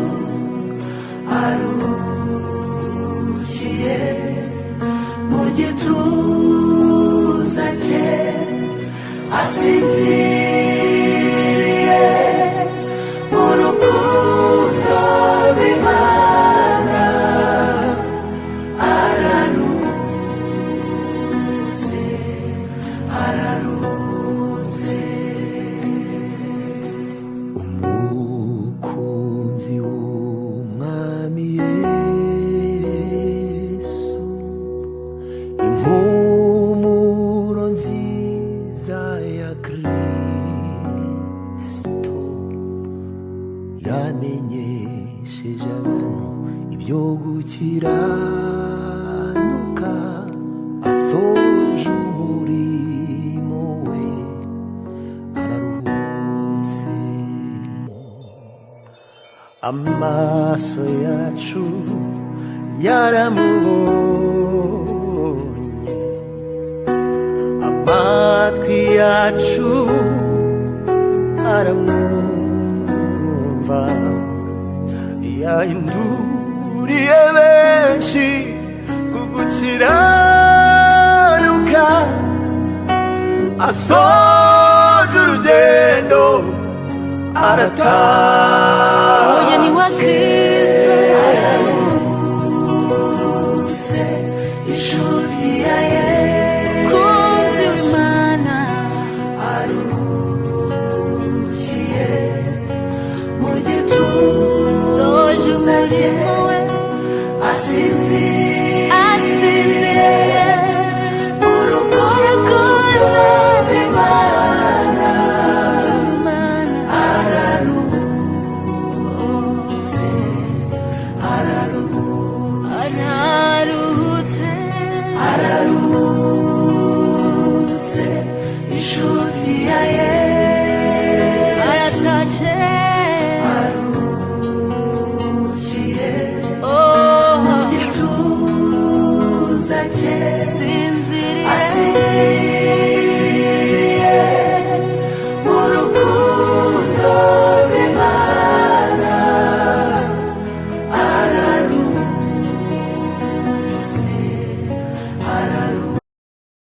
arukiye mu gituza cye asinziriye mu rukundo rw'Imana ararutse umukunzi w'umwami Yesu impumuro nziza ya Kristo yamenyesheje abantu ibyo gukiranuka asoje umurimo we araruhutse amaso yacu yaramubonye amatwi yacu aramwumva yahinduriye benshi kugukiranuka asoje urugendo arataha umugeni wa Kristo ararutse inshuti ya Yesu kunzi w'Imana arukiye mu gituza soje umurimo we asinziriye